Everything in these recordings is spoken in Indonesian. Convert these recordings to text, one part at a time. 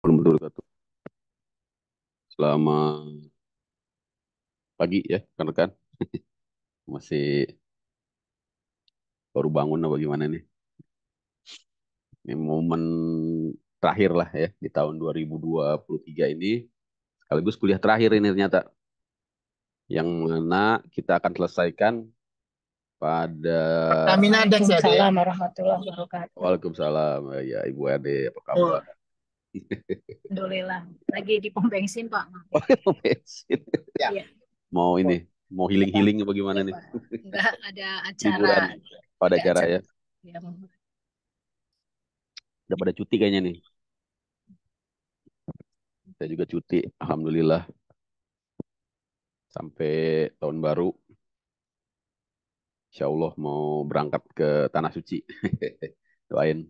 Warahmatullahi wabarakatuh. Selamat pagi ya, rekan-rekan. Masih baru bangun apa gimana nih? Ini momen terakhir lah ya di tahun 2023 ini. Sekaligus kuliah terakhir ini ternyata. Yang mana kita akan selesaikan pada Pertamina ada sih ada. Waalaikumsalam warahmatullahi wabarakatuh. Waalaikumsalam. Ya, Ibu Ade, apa Oh, kabar? Alhamdulillah. Lagi di pom bensin, Pak. Oh, bensin. Ya. Iya, Mau ini, mau healing-healing apa iya gimana nih? Pak. Enggak ada acara, Liburan pada ada acara acara. ya. Ya, Udah pada cuti kayaknya nih. Saya juga cuti, alhamdulillah. Sampai tahun baru. Insya Allah mau berangkat ke Tanah Suci. Doain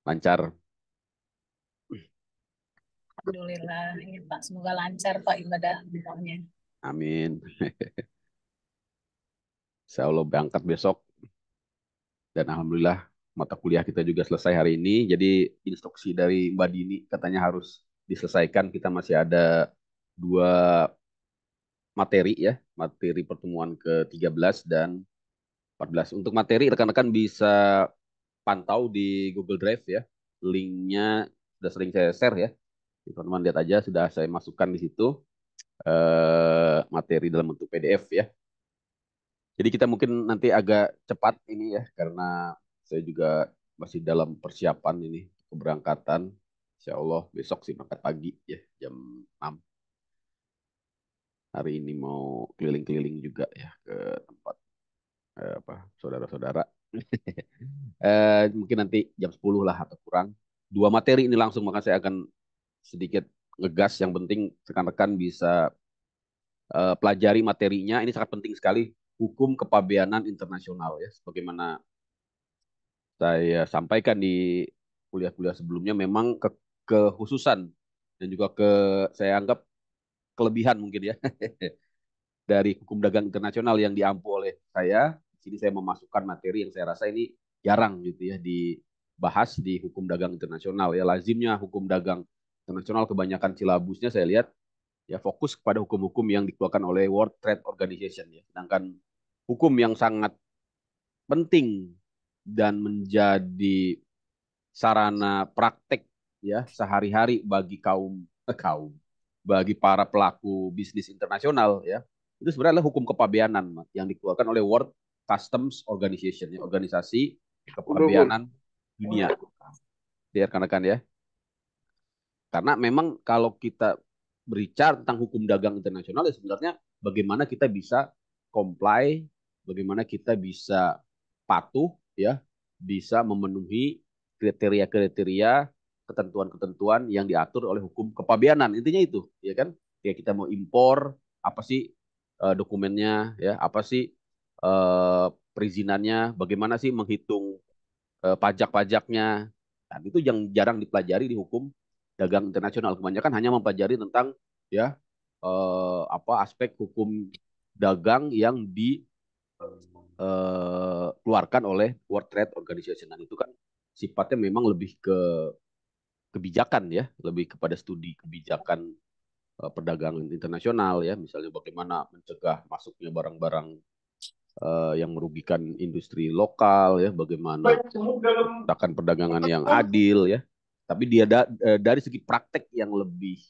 lancar. Alhamdulillah. Ya, Pak. Semoga lancar, Pak, ibadah umrahnya. Amin. Insya Allah berangkat besok. Dan Alhamdulillah mata kuliah kita juga selesai hari ini. Jadi instruksi dari Mbak Dini katanya harus diselesaikan. Kita masih ada dua materi ya. Materi pertemuan ke-13 dan 14. Untuk materi rekan-rekan bisa pantau di Google Drive ya. Linknya sudah sering saya share ya. Teman-teman lihat aja sudah saya masukkan di situ materi dalam bentuk PDF ya. Jadi kita mungkin nanti agak cepat ini ya karena saya juga masih dalam persiapan ini keberangkatan. Insya Allah besok sih berangkat pagi ya jam 6. Hari ini mau keliling-keliling juga ya ke tempat apa saudara-saudara. Mungkin nanti jam 10 lah atau kurang. Dua materi ini langsung maka saya akan sedikit ngegas. Yang penting rekan-rekan bisa pelajari materinya. Ini sangat penting sekali. Hukum kepabeanan internasional ya. Sebagaimana saya sampaikan di kuliah-kuliah sebelumnya, memang kekhususan dan juga saya anggap kelebihan mungkin ya dari hukum dagang internasional yang diampu oleh saya. Di sini saya memasukkan materi yang saya rasa ini jarang gitu ya dibahas di hukum dagang internasional ya. Lazimnya hukum dagang internasional kebanyakan silabusnya saya lihat ya fokus kepada hukum-hukum yang dikeluarkan oleh World Trade Organization ya. Sedangkan hukum yang sangat penting dan menjadi sarana praktek ya sehari-hari bagi kaum bagi para pelaku bisnis internasional ya. Itu sebenarnya adalah hukum kepabeanan yang dikeluarkan oleh World Customs Organization ya, organisasi kepabeanan dunia. Ya, rekan-rekan ya. Karena memang kalau kita berbicara tentang hukum dagang internasional ya sebenarnya bagaimana kita bisa comply, bagaimana kita bisa patuh ya, bisa memenuhi kriteria-kriteria ketentuan-ketentuan yang diatur oleh hukum kepabeanan. Intinya itu, ya kan? Ya kita mau impor apa sih dokumennya ya, apa sih perizinannya, bagaimana sih menghitung pajak-pajaknya. Dan itu yang jarang dipelajari di hukum dagang internasional. Kebanyakan hanya mempelajari tentang ya apa aspek hukum dagang yang dikeluarkan oleh World Trade Organization. Dan itu kan sifatnya memang lebih ke kebijakan ya, lebih kepada studi kebijakan perdagangan internasional ya, misalnya bagaimana mencegah masuknya barang-barang yang merugikan industri lokal ya, bagaimana menciptakan perdagangan yang adil ya. Tapi dia dari segi praktek yang lebih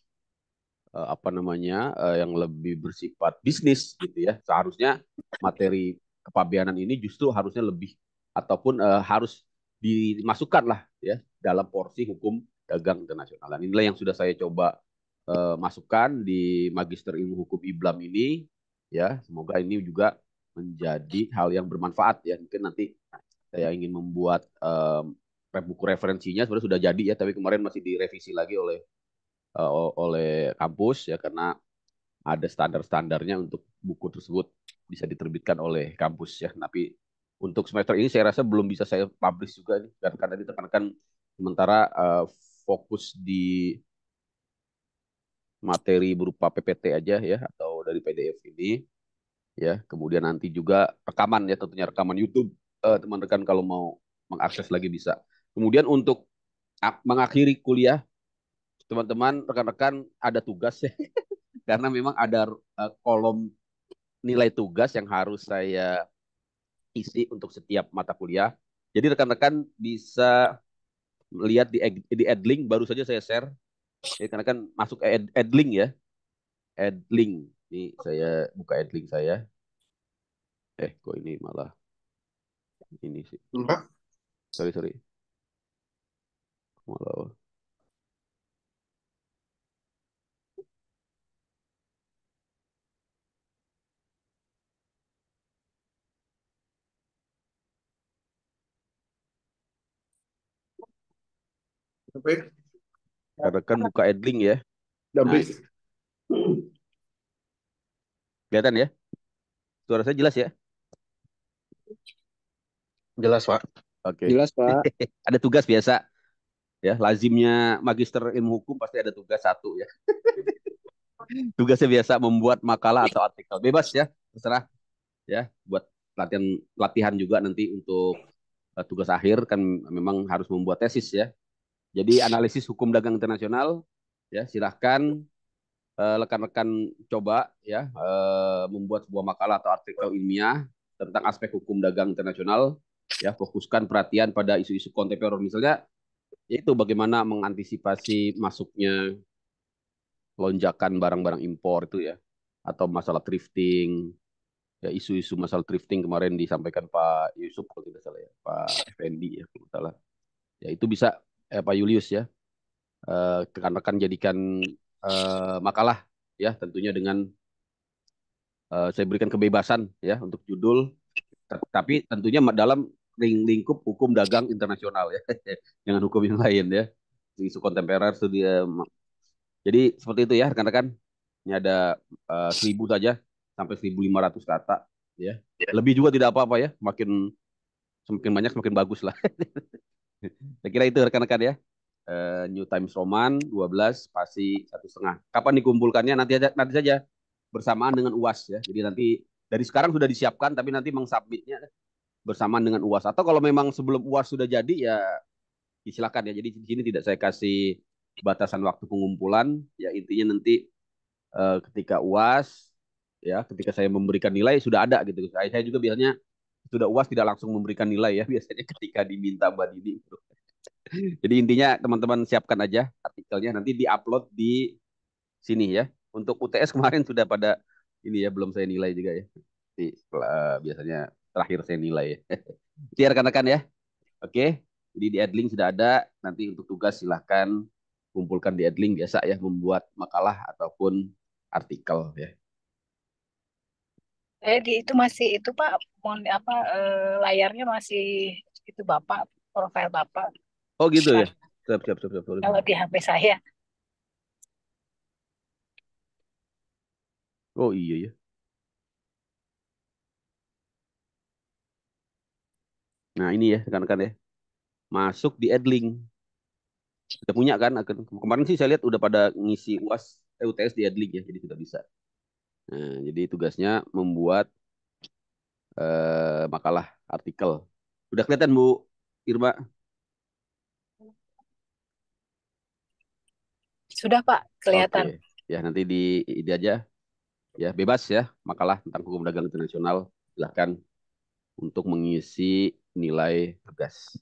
apa namanya yang lebih bersifat bisnis gitu ya. Seharusnya materi kepabeanan ini justru harusnya lebih ataupun harus dimasukkan lah ya dalam porsi hukum dagang internasional. Dan inilah yang sudah saya coba masukkan di Magister Ilmu Hukum IBLAM ini ya. Semoga ini juga menjadi hal yang bermanfaat ya. Mungkin nanti saya ingin membuat buku referensinya sebenarnya sudah jadi ya, tapi kemarin masih direvisi lagi oleh kampus ya karena ada standar-standarnya untuk buku tersebut bisa diterbitkan oleh kampus ya. Tapi untuk semester ini saya rasa belum bisa saya publish juga nih karena tadi tekan-tekan sementara fokus di materi berupa PPT aja ya atau dari PDF ini ya. Kemudian nanti juga rekaman ya tentunya rekaman YouTube teman-teman kalau mau mengakses lagi bisa. Kemudian untuk mengakhiri kuliah teman-teman, rekan-rekan ada tugas ya, karena memang ada kolom nilai tugas yang harus saya isi untuk setiap mata kuliah. Jadi rekan-rekan bisa lihat di Edlink, baru saja saya share. Ya, karena kan masuk Edlink ya, Edlink. Ini saya buka Edlink saya. Kok ini malah ini sih. Enggak. Sorry, sorry. Malah. Tapi, Rekan buka Edlink ya. tapi Nah, kelihatan ya? Suara saya jelas ya? jelas, Pak. Oke. Jelas, Pak. Ada tugas biasa ya, lazimnya magister ilmu hukum pasti ada tugas satu ya. Tugasnya biasa membuat makalah atau artikel. Bebas ya, terserah ya, buat latihan latihan juga nanti untuk tugas akhir kan memang harus membuat tesis ya. Jadi analisis hukum dagang internasional ya, silahkan rekan-rekan coba ya membuat sebuah makalah atau artikel ilmiah tentang aspek hukum dagang internasional ya, fokuskan perhatian pada isu-isu kontemporer misalnya yaitu bagaimana mengantisipasi masuknya lonjakan barang-barang impor itu ya, atau masalah thrifting ya, isu-isu masalah thrifting kemarin disampaikan Pak Yusuf kalau tidak salah ya, Pak Effendi ya kalau tidak salah ya, itu bisa Pak Julius ya, rekan-rekan jadikan makalah ya, tentunya dengan saya berikan kebebasan ya untuk judul, tapi tentunya dalam lingkup hukum dagang internasional ya, jangan hukum yang lain ya, isu kontemporer itu dia. Jadi seperti itu ya rekan-rekan. Ini ada 1.000 saja sampai 1.500 kata ya. Lebih juga tidak apa-apa ya. Semakin banyak semakin bagus lah. Saya kira itu rekan-rekan ya. New Times Roman 12 spasi 1,5. Kapan dikumpulkannya nanti saja bersamaan dengan UAS ya. Jadi nanti dari sekarang sudah disiapkan tapi nanti mengsubmitnya bersamaan dengan UAS. Atau kalau memang sebelum UAS sudah jadi ya silakan ya. Jadi di sini tidak saya kasih batasan waktu pengumpulan ya, intinya nanti ketika UAS ya, ketika saya memberikan nilai sudah ada gitu. Saya juga biasanya sudah UAS tidak langsung memberikan nilai ya, biasanya ketika diminta Mbak Didi. Jadi intinya teman-teman siapkan aja artikelnya, nanti diupload di sini ya. Untuk UTS kemarin sudah pada ini ya, belum saya nilai juga ya. Jadi, biasanya terakhir saya nilai ya. Jadi rekan-rekan ya. Oke. Jadi di Edlink sudah ada. Nanti untuk tugas silahkan kumpulkan di Edlink biasa ya, membuat makalah ataupun artikel ya. Itu masih itu Pak, mohon apa layarnya masih itu Bapak, profil Bapak. Oh gitu ya. Nah, Siap, siap, siap, siap. kalau di HP saya. Oh iya ya. Nah ini ya rekan-rekan ya. Masuk di Edlink. Sudah punya kan? Kemarin sih saya lihat udah pada ngisi UAS, UTS di Edlink ya. Jadi sudah bisa. Nah, jadi tugasnya membuat makalah artikel. Udah kelihatan Bu Irma? Sudah Pak, Oke. kelihatan. Ya nanti di aja ya, bebas ya, makalah tentang hukum dagang internasional. Silahkan untuk mengisi nilai tugas.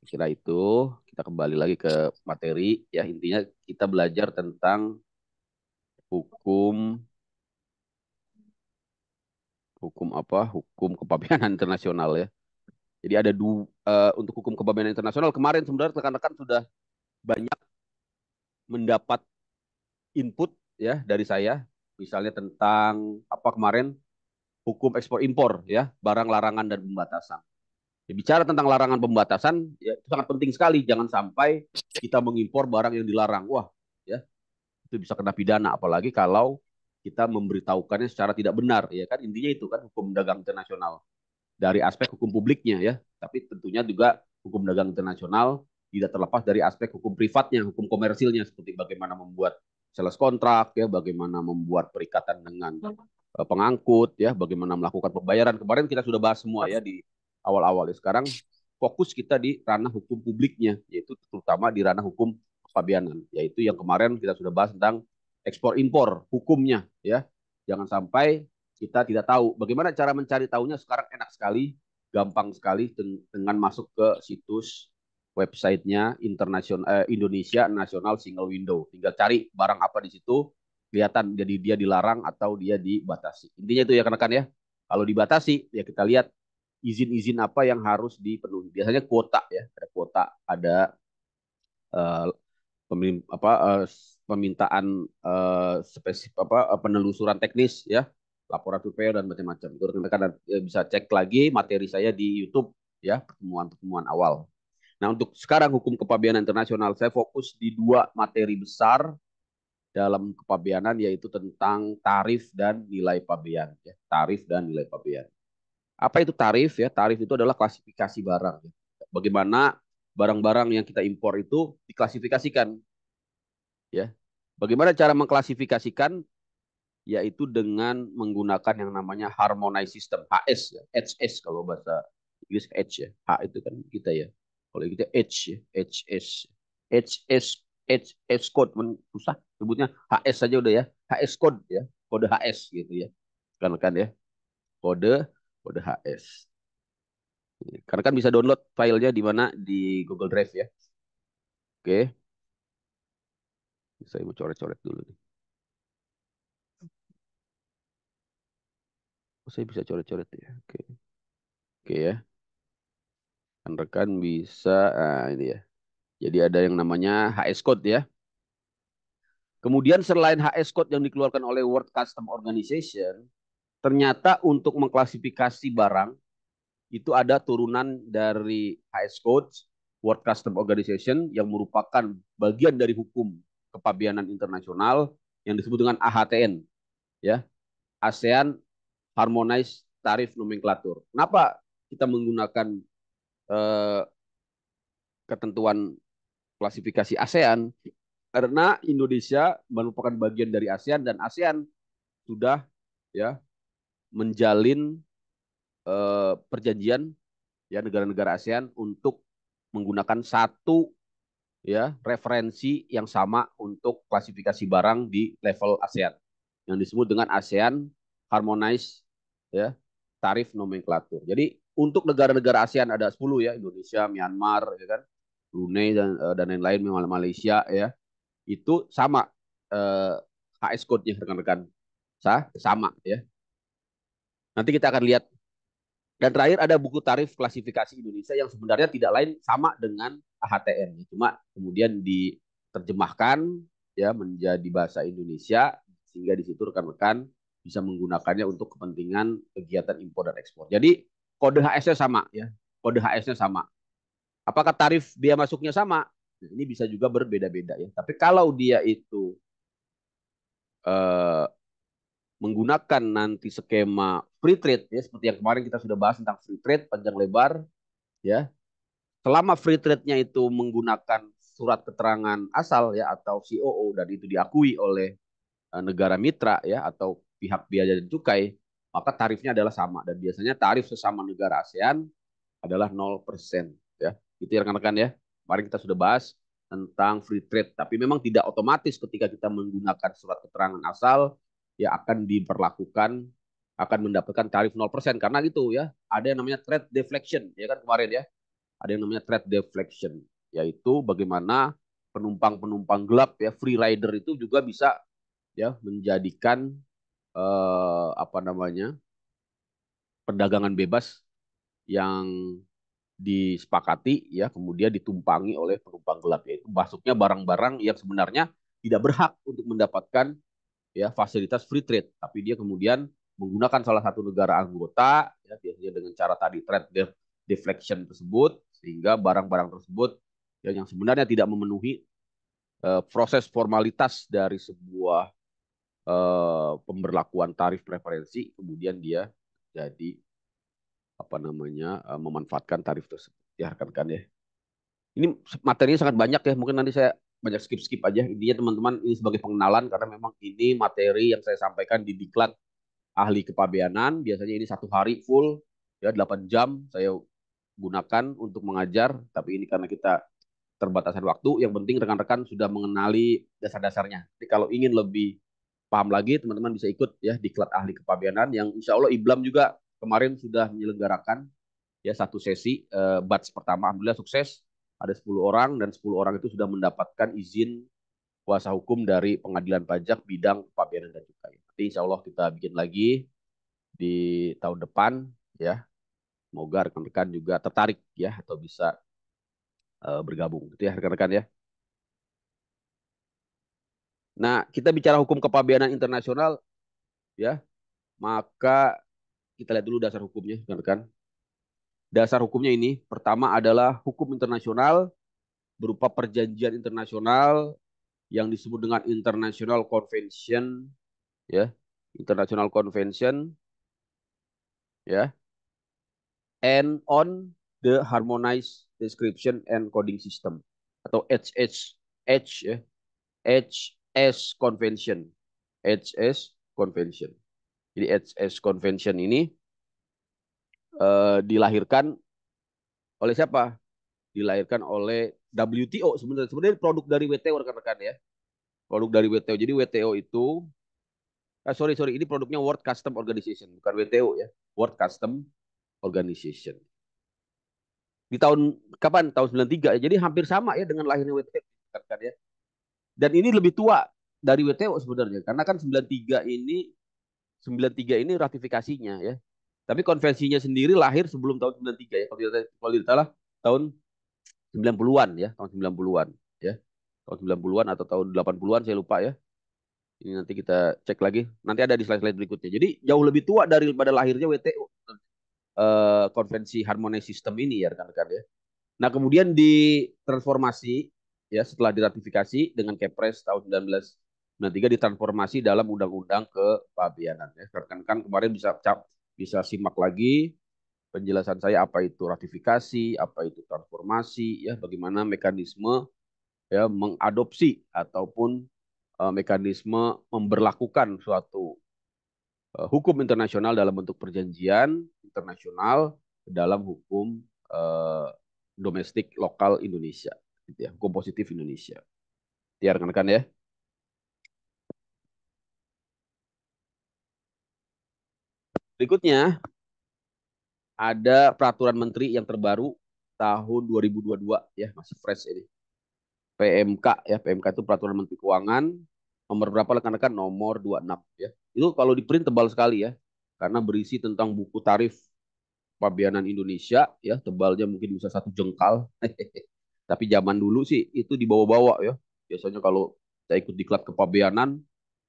Kira itu kita kembali lagi ke materi ya, intinya kita belajar tentang hukum hukum apa? Hukum kepabeanan internasional ya. Jadi ada untuk hukum kepabeanan internasional kemarin sebenarnya rekan-rekan sudah banyak mendapat input ya dari saya, misalnya tentang apa kemarin hukum ekspor impor ya, barang larangan dan pembatasan. Ya, bicara tentang larangan pembatasan ya, itu sangat penting sekali, jangan sampai kita mengimpor barang yang dilarang. Wah, ya, itu bisa kena pidana apalagi kalau kita memberitahukannya secara tidak benar ya kan, intinya itu kan hukum dagang internasional dari aspek hukum publiknya ya, tapi tentunya juga hukum dagang internasional tidak terlepas dari aspek hukum privatnya, hukum komersilnya, seperti bagaimana membuat sales kontrak ya, bagaimana membuat perikatan dengan pengangkut ya, bagaimana melakukan pembayaran. Kemarin kita sudah bahas semua ya di awal-awal ya. Sekarang fokus kita di ranah hukum publiknya, yaitu terutama di ranah hukum kepabeanan, yaitu yang kemarin kita sudah bahas tentang ekspor impor, hukumnya ya. Jangan sampai kita tidak tahu bagaimana cara mencari tahunya. Sekarang enak sekali, gampang sekali dengan masuk ke situs websitenya Indonesia National Single Window. Tinggal cari barang apa di situ, kelihatan jadi dia dilarang atau dia dibatasi. Intinya itu ya rekan-rekan ya. Kalau dibatasi ya kita lihat izin-izin apa yang harus dipenuhi. Biasanya kuota ya, ada kuota, ada uh, permintaan spesifik penelusuran teknis ya, laporan PPO dan macam-macam. Itu rekan-rekan bisa cek lagi materi saya di YouTube ya, pertemuan-pertemuan awal. Nah, untuk sekarang hukum kepabeanan internasional saya fokus di dua materi besar dalam kepabeanan, yaitu tentang tarif dan nilai pabean ya. Tarif dan nilai pabean. Apa itu tarif ya? Tarif itu adalah klasifikasi barang. Bagaimana barang-barang yang kita impor itu diklasifikasikan ya. Bagaimana cara mengklasifikasikan? Yaitu dengan menggunakan yang namanya harmonized system, HS ya. HS kalau bahasa Inggris H ya. H itu kan kita ya. Kalau kita H ya, HS. HS HS code susah sebutnya, HS saja udah ya. HS code ya. Kode HS gitu ya. Kan ya. Kode HS. Karena kan bisa download filenya di mana, di Google Drive ya. Oke. Saya mau coret-coret dulu nih. Saya bisa coret-coret ya. Oke. Oke ya. Rekan bisa, ini ya. Jadi ada yang namanya HS code ya. Kemudian selain HS code yang dikeluarkan oleh World Customs Organization, ternyata untuk mengklasifikasi barang itu ada turunan dari HS code World Customs Organization yang merupakan bagian dari hukum kepabeanan internasional yang disebut dengan AHTN ya. ASEAN Harmonized Tariff Nomenclature. Kenapa kita menggunakan ketentuan klasifikasi ASEAN? Karena Indonesia merupakan bagian dari ASEAN dan ASEAN sudah ya menjalin perjanjian ya negara-negara ASEAN untuk menggunakan satu ya referensi yang sama untuk klasifikasi barang di level ASEAN yang disebut dengan ASEAN Harmonized ya Tarif Nomenklatur. Jadi untuk negara-negara ASEAN ada 10 ya, Indonesia, Myanmar ya kan, Brunei dan lain-lain, Malaysia ya. Itu sama HS code-nya rekan-rekan. Sama ya. Nanti kita akan lihat. Dan terakhir ada buku tarif klasifikasi Indonesia yang sebenarnya tidak lain sama dengan AHTN. Cuma kemudian diterjemahkan ya menjadi bahasa Indonesia sehingga di situ rekan-rekan bisa menggunakannya untuk kepentingan kegiatan impor dan ekspor. Jadi kode HS-nya sama ya. Kode HS-nya sama. Apakah tarif biaya masuknya sama? Nah, ini bisa juga berbeda-beda ya. Tapi kalau dia itu menggunakan nanti skema free trade ya, seperti yang kemarin kita sudah bahas tentang free trade panjang lebar ya. Selama free trade-nya itu menggunakan surat keterangan asal ya atau COO dan itu diakui oleh negara mitra ya atau pihak biaya dan cukai, maka tarifnya adalah sama dan biasanya tarif sesama negara ASEAN adalah 0% ya. Itu ya rekan-rekan ya. Kemarin kita sudah bahas tentang free trade, tapi memang tidak otomatis ketika kita menggunakan surat keterangan asal ya akan diperlakukan, akan mendapatkan tarif 0% karena gitu ya. Ada yang namanya trade deflection ya kan kemarin ya. Ada yang namanya trade deflection, yaitu bagaimana penumpang-penumpang gelap ya, free rider itu juga bisa ya menjadikan apa namanya perdagangan bebas yang disepakati ya kemudian ditumpangi oleh penumpang gelap, yaitu masuknya barang-barang yang sebenarnya tidak berhak untuk mendapatkan ya fasilitas free trade, tapi dia kemudian menggunakan salah satu negara anggota ya biasanya dengan cara tadi trade deflection tersebut sehingga barang-barang tersebut yang sebenarnya tidak memenuhi proses formalitas dari sebuah pemberlakuan tarif preferensi kemudian dia jadi apa namanya memanfaatkan tarif tersebut ya rekan-rekan ya. Ini materinya sangat banyak ya, mungkin nanti saya banyak skip-skip aja. Intinya teman-teman ini sebagai pengenalan karena memang ini materi yang saya sampaikan di diklat ahli kepabeanan. Biasanya ini 1 hari full ya 8 jam saya gunakan untuk mengajar, tapi ini karena kita keterbatasan waktu. Yang penting rekan-rekan sudah mengenali dasar-dasarnya. Jadi kalau ingin lebih paham lagi, teman-teman bisa ikut ya Diklat Ahli Kepabeanan yang insya Allah Iblam juga kemarin sudah menyelenggarakan ya satu sesi batch pertama. Alhamdulillah sukses. Ada 10 orang dan 10 orang itu sudah mendapatkan izin kuasa hukum dari Pengadilan Pajak bidang kepabeanan dan cukai. Nanti insya Allah kita bikin lagi di tahun depan ya. Semoga rekan-rekan juga tertarik ya atau bisa bergabung gitu ya rekan-rekan ya. Nah, kita bicara hukum kepabeanan internasional ya, maka kita lihat dulu dasar hukumnya rekan-rekan. Dasar hukumnya ini pertama adalah hukum internasional berupa perjanjian internasional yang disebut dengan International Convention ya, International Convention ya, and on the Harmonized Description and Coding System atau HH ya, HS Convention. HS Convention. Jadi HS Convention ini dilahirkan oleh siapa? Dilahirkan oleh WTO sebenarnya. Sebenarnya produk dari WTO rekan-rekan ya. Produk dari WTO. Jadi WTO itu sorry ini produknya World Custom Organization, bukan WTO ya. World Custom Organization. Di tahun kapan? Tahun 93 ya. Jadi hampir sama ya dengan lahirnya WTO rekan-rekan ya. Dan ini lebih tua dari WTO sebenarnya karena kan 93 ini ratifikasinya ya. Tapi konvensinya sendiri lahir sebelum tahun 93 ya. Kalau tidak salah tahun 90-an ya, tahun 90-an ya. Tahun 90-an atau tahun 80-an saya lupa ya. Ini nanti kita cek lagi. Nanti ada di slide-slide berikutnya. Jadi jauh lebih tua daripada lahirnya WTO. Konvensi Harmonized System ini ya rekan-rekan ya. Nah, kemudian ditransformasi ya setelah diratifikasi dengan Kepres tahun 1993 ditransformasi dalam undang-undang kepabeanan ya. Rekan-rekan kemarin bisa simak lagi penjelasan saya apa itu ratifikasi, apa itu transformasi ya, bagaimana mekanisme ya mengadopsi ataupun mekanisme memberlakukan suatu hukum internasional dalam bentuk perjanjian internasional dalam hukum uh, domestik lokal Indonesia, gitu ya, hukum positif Indonesia. Ya rekan-rekan ya. Berikutnya ada peraturan menteri yang terbaru tahun 2022 ya, masih fresh ini. PMK ya, PMK itu peraturan menteri keuangan nomor berapa rekan-rekan? Nomor 26 ya. Itu kalau di print tebal sekali ya, karena berisi tentang buku tarif Pabeanan Indonesia ya, tebalnya mungkin bisa 1 jengkal. Tapi zaman dulu sih itu dibawa-bawa ya. Biasanya kalau saya ikut diklat kepabeanan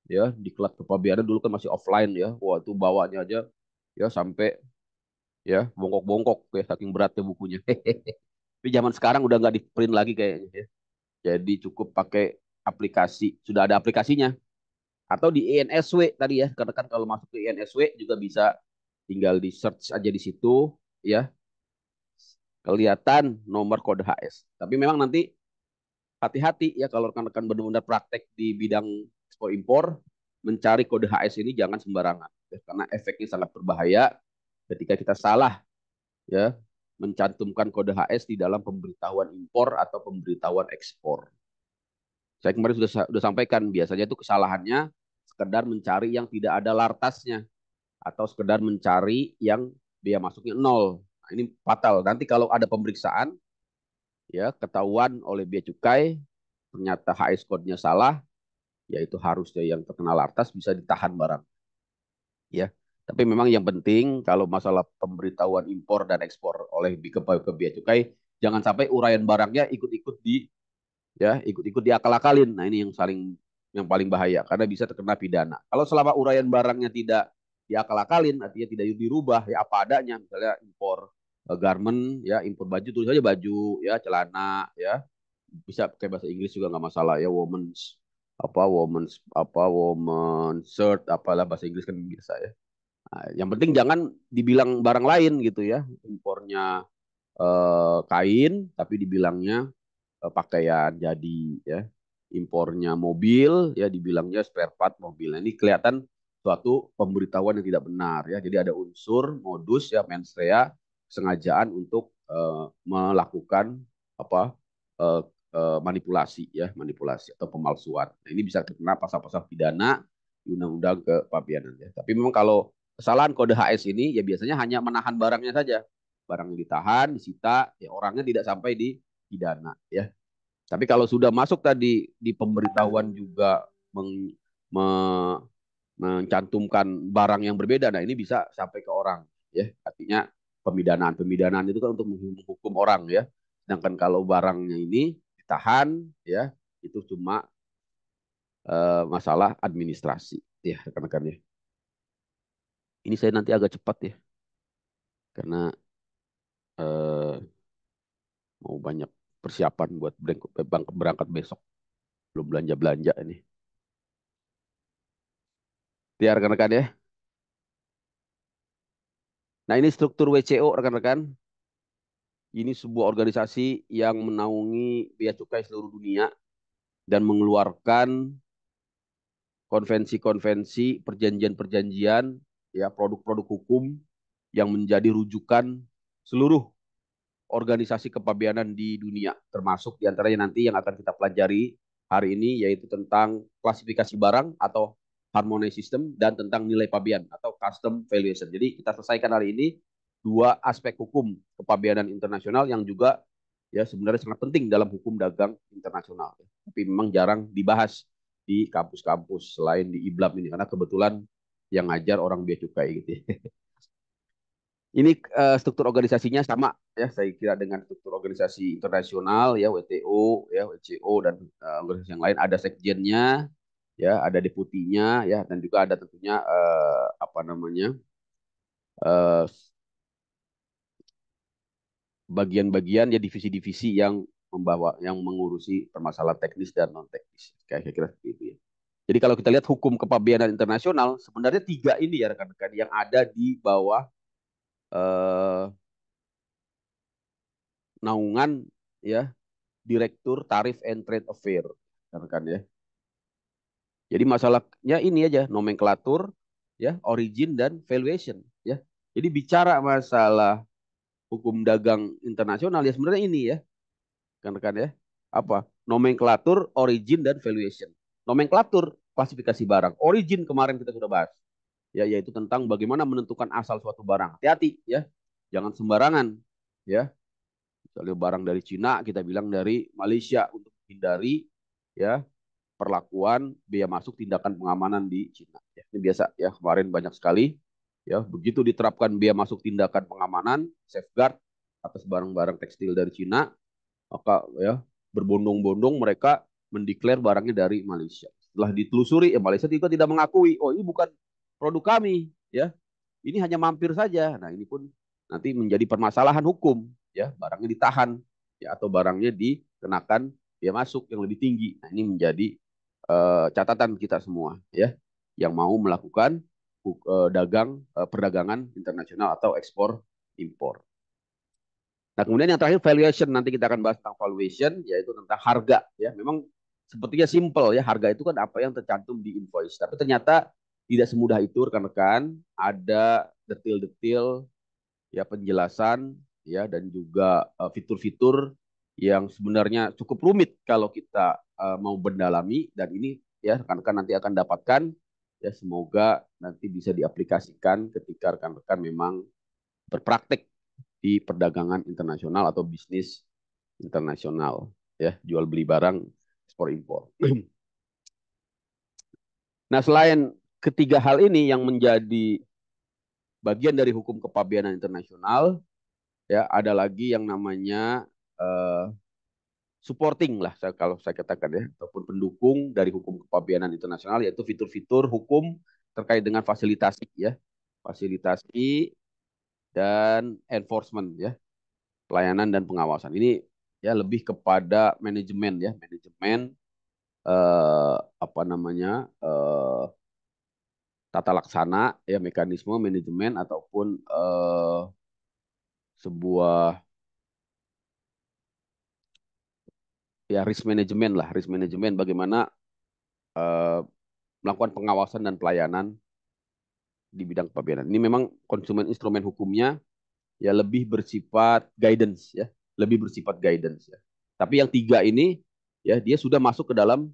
ya, diklat kepabeanan dulu kan masih offline ya. Wah, itu bawanya aja ya sampai ya bongkok-bongkok ya saking beratnya bukunya. Tapi zaman sekarang udah nggak di print lagi kayaknya ya. Jadi cukup pakai aplikasi, sudah ada aplikasinya. Atau di INSW tadi ya, karena kan kalau masuk ke INSW juga bisa tinggal di search aja di situ ya, kelihatan nomor kode HS. Tapi memang nanti hati-hati ya kalau rekan-rekan benar-benar praktek di bidang ekspor impor, mencari kode HS ini jangan sembarangan ya, karena efeknya sangat berbahaya ketika kita salah ya mencantumkan kode HS di dalam pemberitahuan impor atau pemberitahuan ekspor. Saya kemarin sudah sampaikan biasanya itu kesalahannya sekedar mencari yang tidak ada lartasnya atau sekedar mencari yang biaya masuknya 0. Nah, ini fatal. Nanti kalau ada pemeriksaan ya ketahuan oleh bea cukai ternyata HS code-nya salah, yaitu harusnya yang terkena lartas bisa ditahan barang. Ya. Tapi memang yang penting kalau masalah pemberitahuan impor dan ekspor oleh ke bea cukai jangan sampai uraian barangnya ikut-ikut ikut-ikut diakal-akalin. Nah, ini yang paling bahaya karena bisa terkena pidana. Kalau selama uraian barangnya tidak diakal-akalin, artinya tidak dirubah ya apa adanya, misalnya impor garment ya, impor baju tulis saja baju ya, celana ya. Bisa pakai bahasa Inggris juga nggak masalah ya, women's shirt apalah bahasa Inggris kan biasa ya. Nah, yang penting jangan dibilang barang lain gitu ya. Impornya kain tapi dibilangnya pakaian jadi ya, impornya mobil ya dibilangnya spare part mobil. Nah, ini kelihatan suatu pemberitahuan yang tidak benar ya. Jadi ada unsur modus ya mens rea, sengajaan untuk melakukan manipulasi ya, manipulasi atau pemalsuan. Nah, ini bisa kena pasal-pasal pidana di Undang-Undang Kepabianan ya. Tapi memang kalau kesalahan kode HS ini ya biasanya hanya menahan barangnya saja. Barangnya ditahan, disita, ya orangnya tidak sampai di pidana ya. Tapi kalau sudah masuk tadi di pemberitahuan juga me, mencantumkan barang yang berbeda, nah ini bisa sampai ke orang ya. Artinya pemidanaan. Pemidanaan itu kan untuk menghukum orang ya. Sedangkan kalau barangnya ini ditahan ya, itu cuma masalah administrasi ya rekan-rekan ya. Ini saya nanti agak cepat ya karena eh, mau banyak persiapan buat berangkat besok. Belum belanja-belanja ini. Ya rekan-rekan ya. Nah ini struktur WCO rekan-rekan. Ini sebuah organisasi yang menaungi bea cukai seluruh dunia dan mengeluarkan konvensi-konvensi, perjanjian-perjanjian, ya produk-produk hukum yang menjadi rujukan seluruh organisasi kepabeanan di dunia, termasuk diantaranya nanti yang akan kita pelajari hari ini, yaitu tentang klasifikasi barang atau harmonize system dan tentang nilai pabean atau custom valuation. Jadi kita selesaikan hari ini dua aspek hukum kepabeanan internasional yang juga ya sebenarnya sangat penting dalam hukum dagang internasional. Tapi memang jarang dibahas di kampus-kampus selain di IBLAM ini karena kebetulan yang ngajar orang bea cukai gitu. Ini struktur organisasinya sama ya saya kira dengan struktur organisasi internasional ya WTO ya WCO dan organisasi yang lain ada sekjennya ya ada deputinya ya dan juga ada tentunya apa namanya eh, bagian-bagian ya divisi-divisi yang membawa yang mengurusi permasalahan teknis dan non teknis kayak kira seperti itu ya. Jadi kalau kita lihat hukum kepabeanan internasional sebenarnya tiga ini ya rekan-rekan yang ada di bawah eh, naungan ya Direktur Tarif and Trade Affair kan ya. Jadi masalahnya ini aja nomenklatur ya, origin dan valuation ya. Jadi bicara masalah hukum dagang internasional ya sebenarnya ini ya. Kan ya. Apa? Nomenklatur, origin dan valuation. Nomenklatur klasifikasi barang. Origin kemarin kita sudah bahas. Ya yaitu tentang bagaimana menentukan asal suatu barang. Hati-hati ya. Jangan sembarangan ya. Misalnya barang dari Cina kita bilang dari Malaysia untuk menghindari ya perlakuan biaya masuk tindakan pengamanan di Cina. Ya, ini biasa ya kemarin banyak sekali ya begitu diterapkan biaya masuk tindakan pengamanan safeguard atas barang-barang tekstil dari Cina maka ya berbondong-bondong mereka mendeklar barangnya dari Malaysia. Setelah ditelusuri Malaysia juga tidak mengakui oh ini bukan produk kami ya ini hanya mampir saja. Nah ini pun nanti menjadi permasalahan hukum ya barangnya ditahan ya atau barangnya dikenakan biaya masuk yang lebih tinggi. Nah ini menjadi catatan kita semua ya yang mau melakukan dagang perdagangan internasional atau ekspor impor. Nah kemudian yang terakhir valuation nanti kita akan bahas tentang valuation yaitu tentang harga ya memang sepertinya simple ya harga itu kan apa yang tercantum di invoice tapi ternyata tidak semudah itu rekan-rekan ada detail-detail ya penjelasan ya dan juga fitur-fitur yang sebenarnya cukup rumit kalau kita mau mendalami dan ini ya rekan-rekan nanti akan dapatkan ya semoga nanti bisa diaplikasikan ketika rekan-rekan memang berpraktek di perdagangan internasional atau bisnis internasional ya jual beli barang ekspor impor. Nah selain ketiga hal ini yang menjadi bagian dari hukum kepabeanan internasional ya ada lagi yang namanya uh, supporting lah kalau saya katakan ya ataupun pendukung dari hukum kepabeanan internasional yaitu fitur-fitur hukum terkait dengan fasilitasi ya fasilitasi dan enforcement ya pelayanan dan pengawasan ini ya lebih kepada manajemen ya manajemen apa namanya tata laksana ya mekanisme manajemen ataupun sebuah ya risk management lah risk management bagaimana eh, melakukan pengawasan dan pelayanan di bidang kepabeanan ini memang konsumen instrumen hukumnya ya lebih bersifat guidance ya lebih bersifat guidance ya Tapi yang 3 ini ya dia sudah masuk ke dalam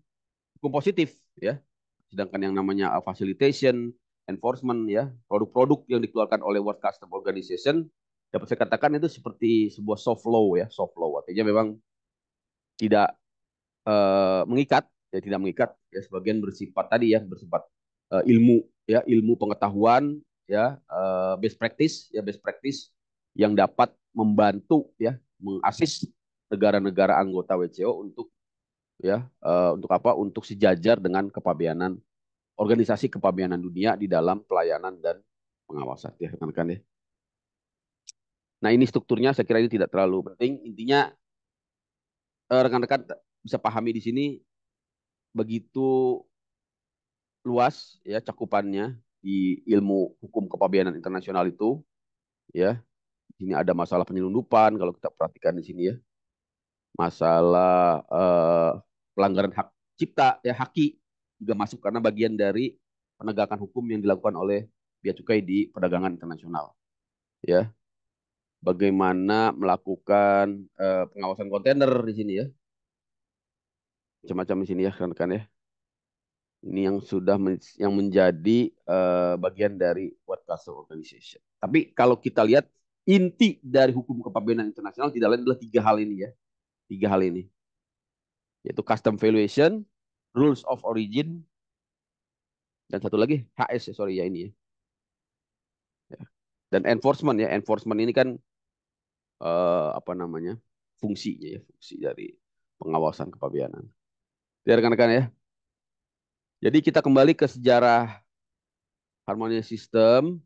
hukum positif ya. Sedangkan yang namanya facilitation, enforcement ya, produk-produk yang dikeluarkan oleh World Customs Organization dapat saya katakan itu seperti sebuah soft law ya, soft law artinya memang tidak mengikat ya, tidak mengikat ya, sebagian bersifat tadi ya, bersifat ilmu ya, ilmu pengetahuan ya, best practice yang dapat membantu ya, mengasis negara-negara anggota WCO untuk ya, untuk apa? Untuk sejajar dengan kepabeanan organisasi kepabeanan dunia di dalam pelayanan dan pengawasan ya rekan-rekan ya. Nah ini strukturnya saya kira ini tidak terlalu penting. Intinya rekan-rekan bisa pahami di sini begitu luas ya cakupannya di ilmu hukum kepabeanan internasional itu ya. Di sini ada masalah penyelundupan kalau kita perhatikan di sini ya. Masalah pelanggaran hak cipta ya, haki juga masuk karena bagian dari penegakan hukum yang dilakukan oleh bea cukai di perdagangan internasional ya. Bagaimana melakukan pengawasan kontainer di sini ya, macam-macam di sini ya rekan-rekan ya. Ini yang sudah yang menjadi bagian dari World Customs Organization. Tapi kalau kita lihat inti dari hukum kepabeanan internasional tidak lain adalah 3 hal ini ya, 3 hal ini, yaitu custom valuation, rules of origin, dan satu lagi HS ya, sorry ya ini ya. Dan enforcement ya, enforcement ini kan apa namanya fungsinya ya, fungsi dari pengawasan kepabeanan. Ya rekan-rekan ya. Jadi kita kembali ke sejarah harmonis sistem.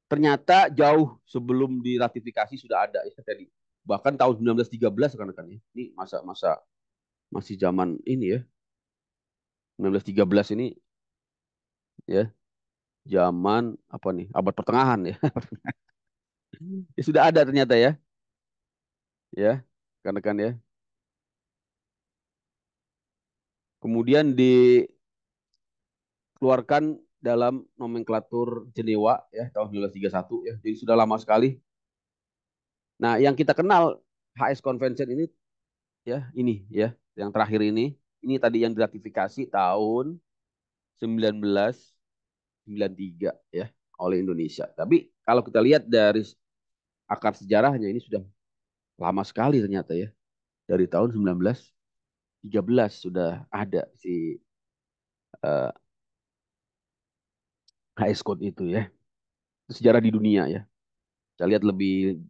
Ternyata jauh sebelum diratifikasi sudah ada ya tadi. Bahkan tahun 1913 rekan-rekan ya. Ini masa-masa masih zaman ini ya. 1913 ini ya, zaman apa nih? Abad pertengahan ya. Ya sudah ada ternyata ya. Ya, rekan-rekan ya. Kemudian dikeluarkan dalam nomenklatur Jenewa ya tahun 1931 ya. Jadi sudah lama sekali. Nah, yang kita kenal HS Convention ini ya, ini ya, yang terakhir ini tadi yang diratifikasi tahun 1993 ya oleh Indonesia. Tapi kalau kita lihat dari akar sejarahnya ini sudah lama sekali ternyata ya. Dari tahun 1913 sudah ada si HS Code itu ya. Itu sejarah di dunia ya. Kita lihat lebih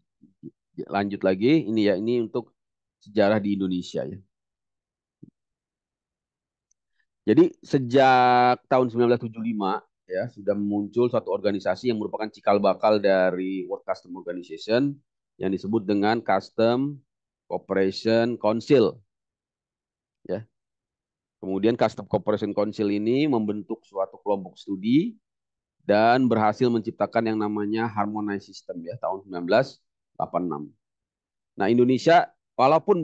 lanjut lagi ini ya, ini untuk sejarah di Indonesia ya. Jadi sejak tahun 1975 ya sudah muncul suatu organisasi yang merupakan cikal bakal dari World Customs Organization yang disebut dengan Custom Cooperation Council ya. Kemudian Custom Cooperation Council ini membentuk suatu kelompok studi dan berhasil menciptakan yang namanya Harmonized System ya tahun 1986. Nah, Indonesia walaupun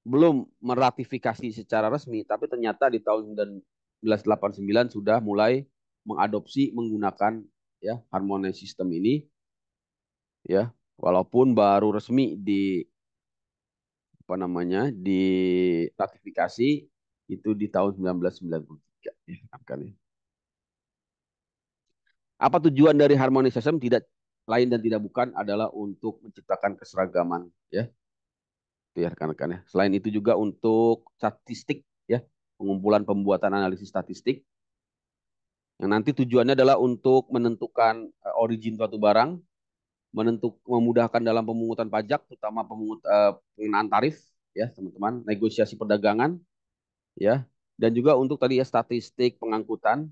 belum meratifikasi secara resmi, tapi ternyata di tahun 1989 sudah mulai mengadopsi menggunakan ya harmonized system ini ya, walaupun baru resmi di apa namanya di ratifikasi itu di tahun 1993 ya, kan ya. Apa tujuan dari harmonized system? Tidak lain dan tidak bukan adalah untuk menciptakan keseragaman ya, itu ya rekan-rekan ya. Selain itu juga untuk statistik ya, pengumpulan pembuatan analisis statistik yang nanti tujuannya adalah untuk menentukan origin suatu barang, memudahkan dalam pemungutan pajak, terutama pengenaan tarif ya teman-teman, negosiasi perdagangan ya, dan juga untuk tadi ya statistik pengangkutan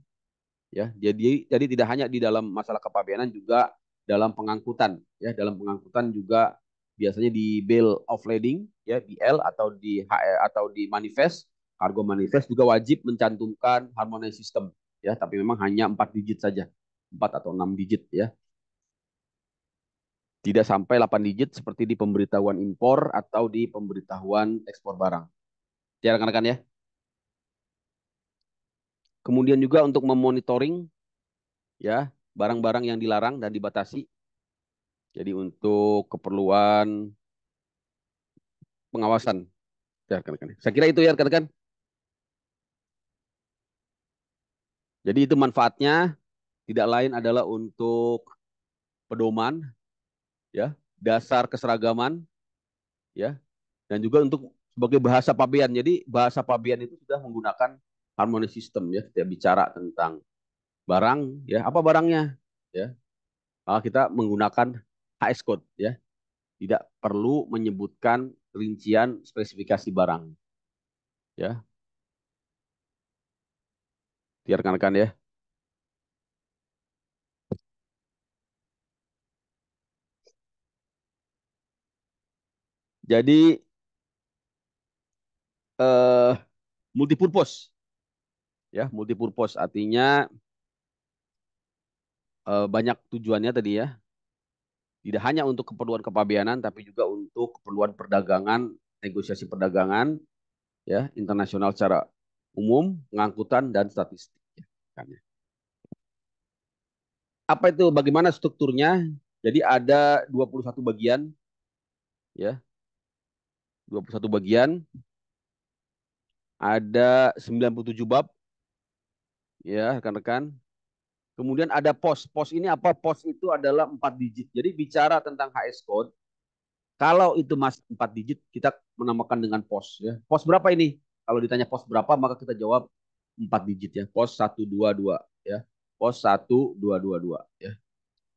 ya. Jadi tidak hanya di dalam masalah kepabeanan, juga dalam pengangkutan ya, dalam pengangkutan juga biasanya di bill of lading ya, BL, atau di HR atau di manifest cargo manifest juga wajib mencantumkan harmonized system ya, tapi memang hanya 4 digit saja, 4 atau 6 digit ya, tidak sampai 8 digit seperti di pemberitahuan impor atau di pemberitahuan ekspor barang ya rekan-rekan ya. Kemudian juga untuk memonitoring ya barang-barang yang dilarang dan dibatasi. Jadi untuk keperluan pengawasan. Ya, rekan-rekan. Saya kira itu ya rekan-rekan. Jadi itu manfaatnya tidak lain adalah untuk pedoman, ya, dasar keseragaman, ya, dan juga untuk sebagai bahasa pabean. Jadi bahasa pabean itu sudah menggunakan harmony system, ya, kita bicara tentang barang, ya, apa barangnya, ya. Kita menggunakan HS code, ya, tidak perlu menyebutkan rincian spesifikasi barang, ya, rekan-rekan ya. Jadi eh, multipurpose, ya, multipurpose artinya banyak tujuannya tadi ya. Tidak hanya untuk keperluan kepabeanan, tapi juga untuk keperluan perdagangan, negosiasi perdagangan, ya, internasional secara umum, pengangkutan dan statistik. Ya, kan, ya. Apa itu? Bagaimana strukturnya? Jadi ada 21 bagian, ya, 21 bagian, ada 97 bab, ya, rekan-rekan. Kemudian ada pos. Pos ini apa? Pos itu adalah 4 digit. Jadi bicara tentang HS code, kalau itu masih 4 digit, kita menamakan dengan pos. Ya. Pos berapa ini? Kalau ditanya pos berapa, maka kita jawab 4 digit ya. Pos 122 ya. Pos 1222 ya.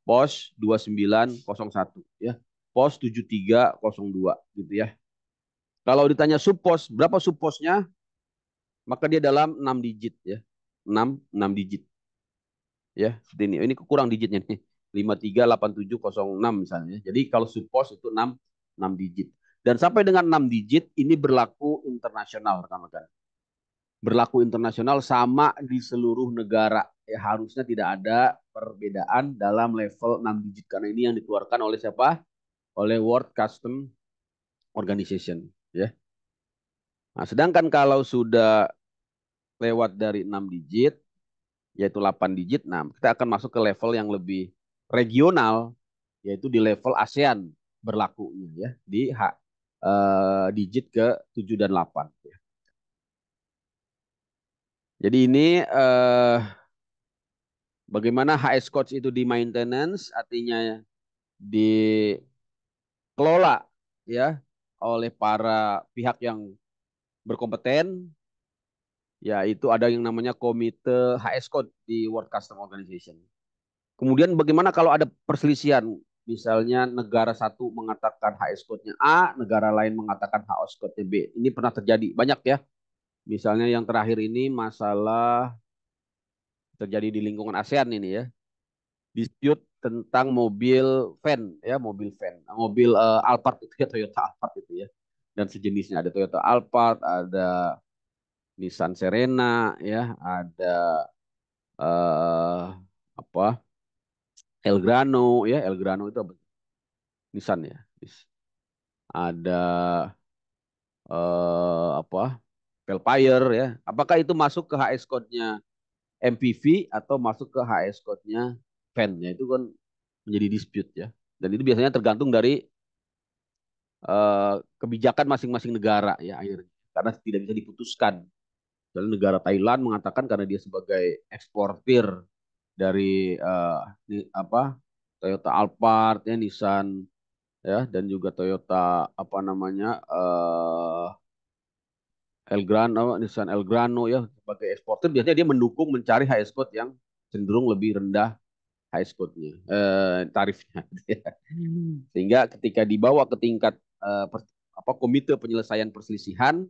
Pos 2901 ya. Pos 7302 gitu ya. Kalau ditanya subpos, berapa subposnya? Maka dia dalam 6 digit ya. 6 digit. Ya, seperti ini. Ini kurang digitnya nih. 538706 misalnya. Jadi kalau subpos itu 6 digit. Dan sampai dengan 6 digit ini berlaku internasional rekan-rekan. Berlaku internasional sama di seluruh negara. Ya, harusnya tidak ada perbedaan dalam level 6 digit karena ini yang dikeluarkan oleh siapa? Oleh World Custom Organization, ya. Nah, sedangkan kalau sudah lewat dari 6 digit yaitu 8 digit. Nah, kita akan masuk ke level yang lebih regional, yaitu di level ASEAN berlakunya ya, di digit ke 7 dan 8. Ya. Jadi ini bagaimana HS codes itu di maintenance, artinya dikelola ya oleh para pihak yang berkompeten, yaitu ada yang namanya komite HS Code di World Customs Organization. Kemudian bagaimana kalau ada perselisihan? Misalnya negara satu mengatakan HS code-nya A, negara lain mengatakan HS code-nya B. Ini pernah terjadi, banyak ya. Misalnya yang terakhir ini masalah terjadi di lingkungan ASEAN ini ya. Dispute tentang mobil van ya, mobil van. Mobil Alphard itu ya, Toyota Alphard itu ya. Dan sejenisnya ada Toyota Alphard, ada Nissan Serena ya, ada apa? Elgrano ya, Elgrano itu apa? Nissan ya. Ada apa? Velfire ya. Apakah itu masuk ke HS code-nya MPV atau masuk ke HS code-nya van-nya itu kan menjadi dispute ya. Dan itu biasanya tergantung dari kebijakan masing-masing negara ya akhirnya. Karena tidak bisa diputuskan. Misalnya negara Thailand mengatakan karena dia sebagai eksportir dari apa Toyota Alphard ya, Nissan ya, dan juga Toyota apa namanya Elgrano, Nissan Elgrano ya sebagai eksportir biasanya dia mendukung mencari HS code yang cenderung lebih rendah HS code-nya, tarifnya. Sehingga ketika dibawa ke tingkat apa komite penyelesaian perselisihan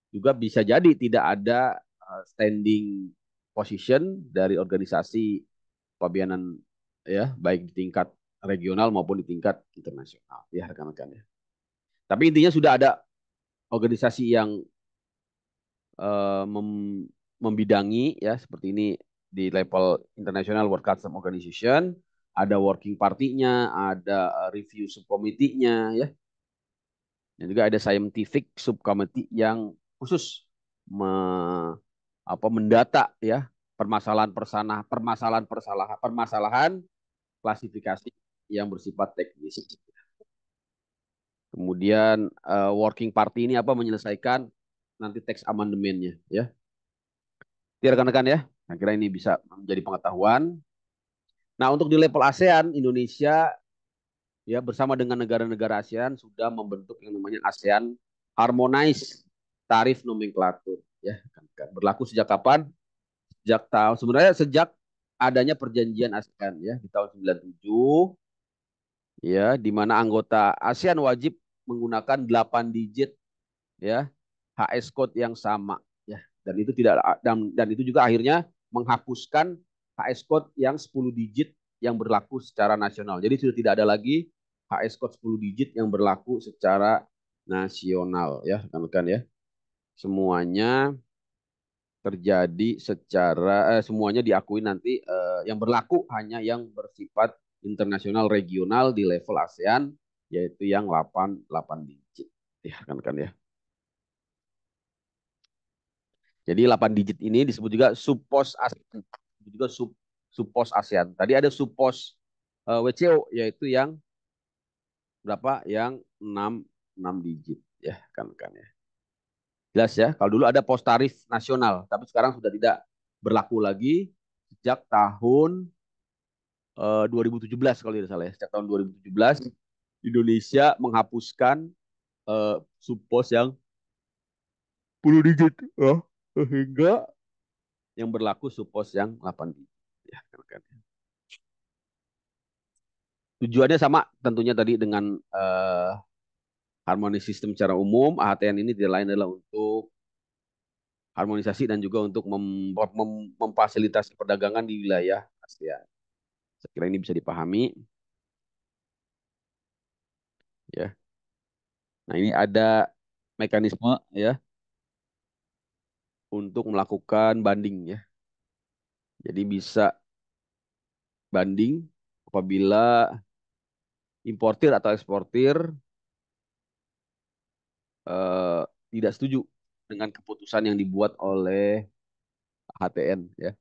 juga bisa jadi tidak ada standing position dari organisasi pabeanan ya baik di tingkat regional maupun di tingkat internasional ya rekan-rekan ya. Tapi intinya sudah ada organisasi yang membidangi ya seperti ini di level International World Customs Organization, ada working party-nya, ada review subcommittee-nya ya. Dan juga ada scientific subcommittee yang khusus mendata ya permasalahan klasifikasi yang bersifat teknis. Kemudian working party ini apa menyelesaikan nanti teks amandemennya ya. Jadi rekan-rekan ya, saya kira ini bisa menjadi pengetahuan. Nah, untuk di level ASEAN, Indonesia ya bersama dengan negara-negara ASEAN sudah membentuk yang namanya ASEAN Harmonized Tarif Nomenklatur ya. Berlaku sejak kapan? Sejak adanya perjanjian ASEAN ya di tahun 97 ya, di mana anggota ASEAN wajib menggunakan 8 digit ya HS code yang sama ya, dan itu tidak dan itu juga akhirnya menghapuskan HS code yang 10 digit yang berlaku secara nasional. Jadi sudah tidak ada lagi HS code 10 digit yang berlaku secara nasional ya rekan-rekan ya. Semuanya terjadi semuanya diakui nanti yang berlaku hanya yang bersifat internasional regional di level ASEAN, yaitu yang 8 digit ya rekan-rekan ya. Jadi 8 digit ini disebut juga subpos ASEAN, juga subpos ASEAN. Tadi ada subpos WCO yaitu yang berapa? Yang 6 digit ya rekan-rekan ya. Jelas ya, kalau dulu ada pos tarif nasional, tapi sekarang sudah tidak berlaku lagi sejak tahun 2017 kalau tidak salah ya. Sejak tahun 2017 Indonesia menghapuskan subpos yang 10 digit ya, sehingga yang berlaku subpos yang 8 digit ya kan. Tujuannya sama tentunya tadi dengan harmonis sistem secara umum. AHTN ini tidak lain adalah untuk harmonisasi dan juga untuk memfasilitasi perdagangan di wilayah ASEAN. Saya kira ini bisa dipahami ya. Nah, ini ada mekanisme ya untuk melakukan banding ya. Jadi bisa banding apabila importir atau eksportir eh, tidak setuju dengan keputusan yang dibuat oleh HTN ya.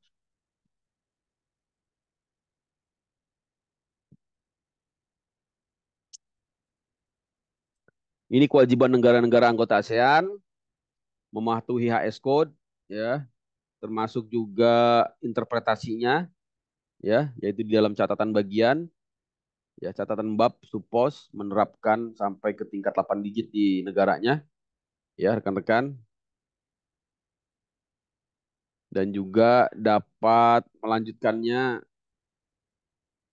Ini kewajiban negara-negara anggota ASEAN mematuhi HS code ya, termasuk juga interpretasinya ya, yaitu di dalam catatan bagian ya, catatan bab supos menerapkan sampai ke tingkat 8 digit di negaranya ya rekan-rekan, dan juga dapat melanjutkannya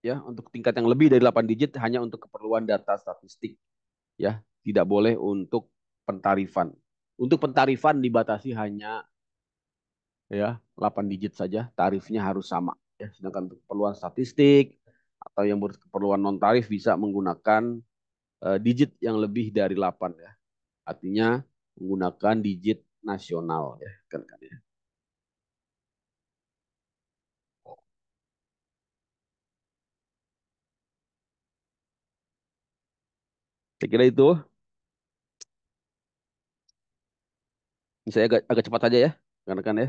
ya untuk tingkat yang lebih dari 8 digit hanya untuk keperluan data statistik ya, tidak boleh untuk pentarifan. Untuk pentarifan dibatasi hanya ya 8 digit saja, tarifnya harus sama ya. Sedangkan untuk keperluan statistik atau yang berkeperluan non tarif bisa menggunakan digit yang lebih dari 8 ya. Artinya menggunakan digit nasional ya kan ya. Saya kira itu. Saya agak cepat saja ya, rekan-rekan ya.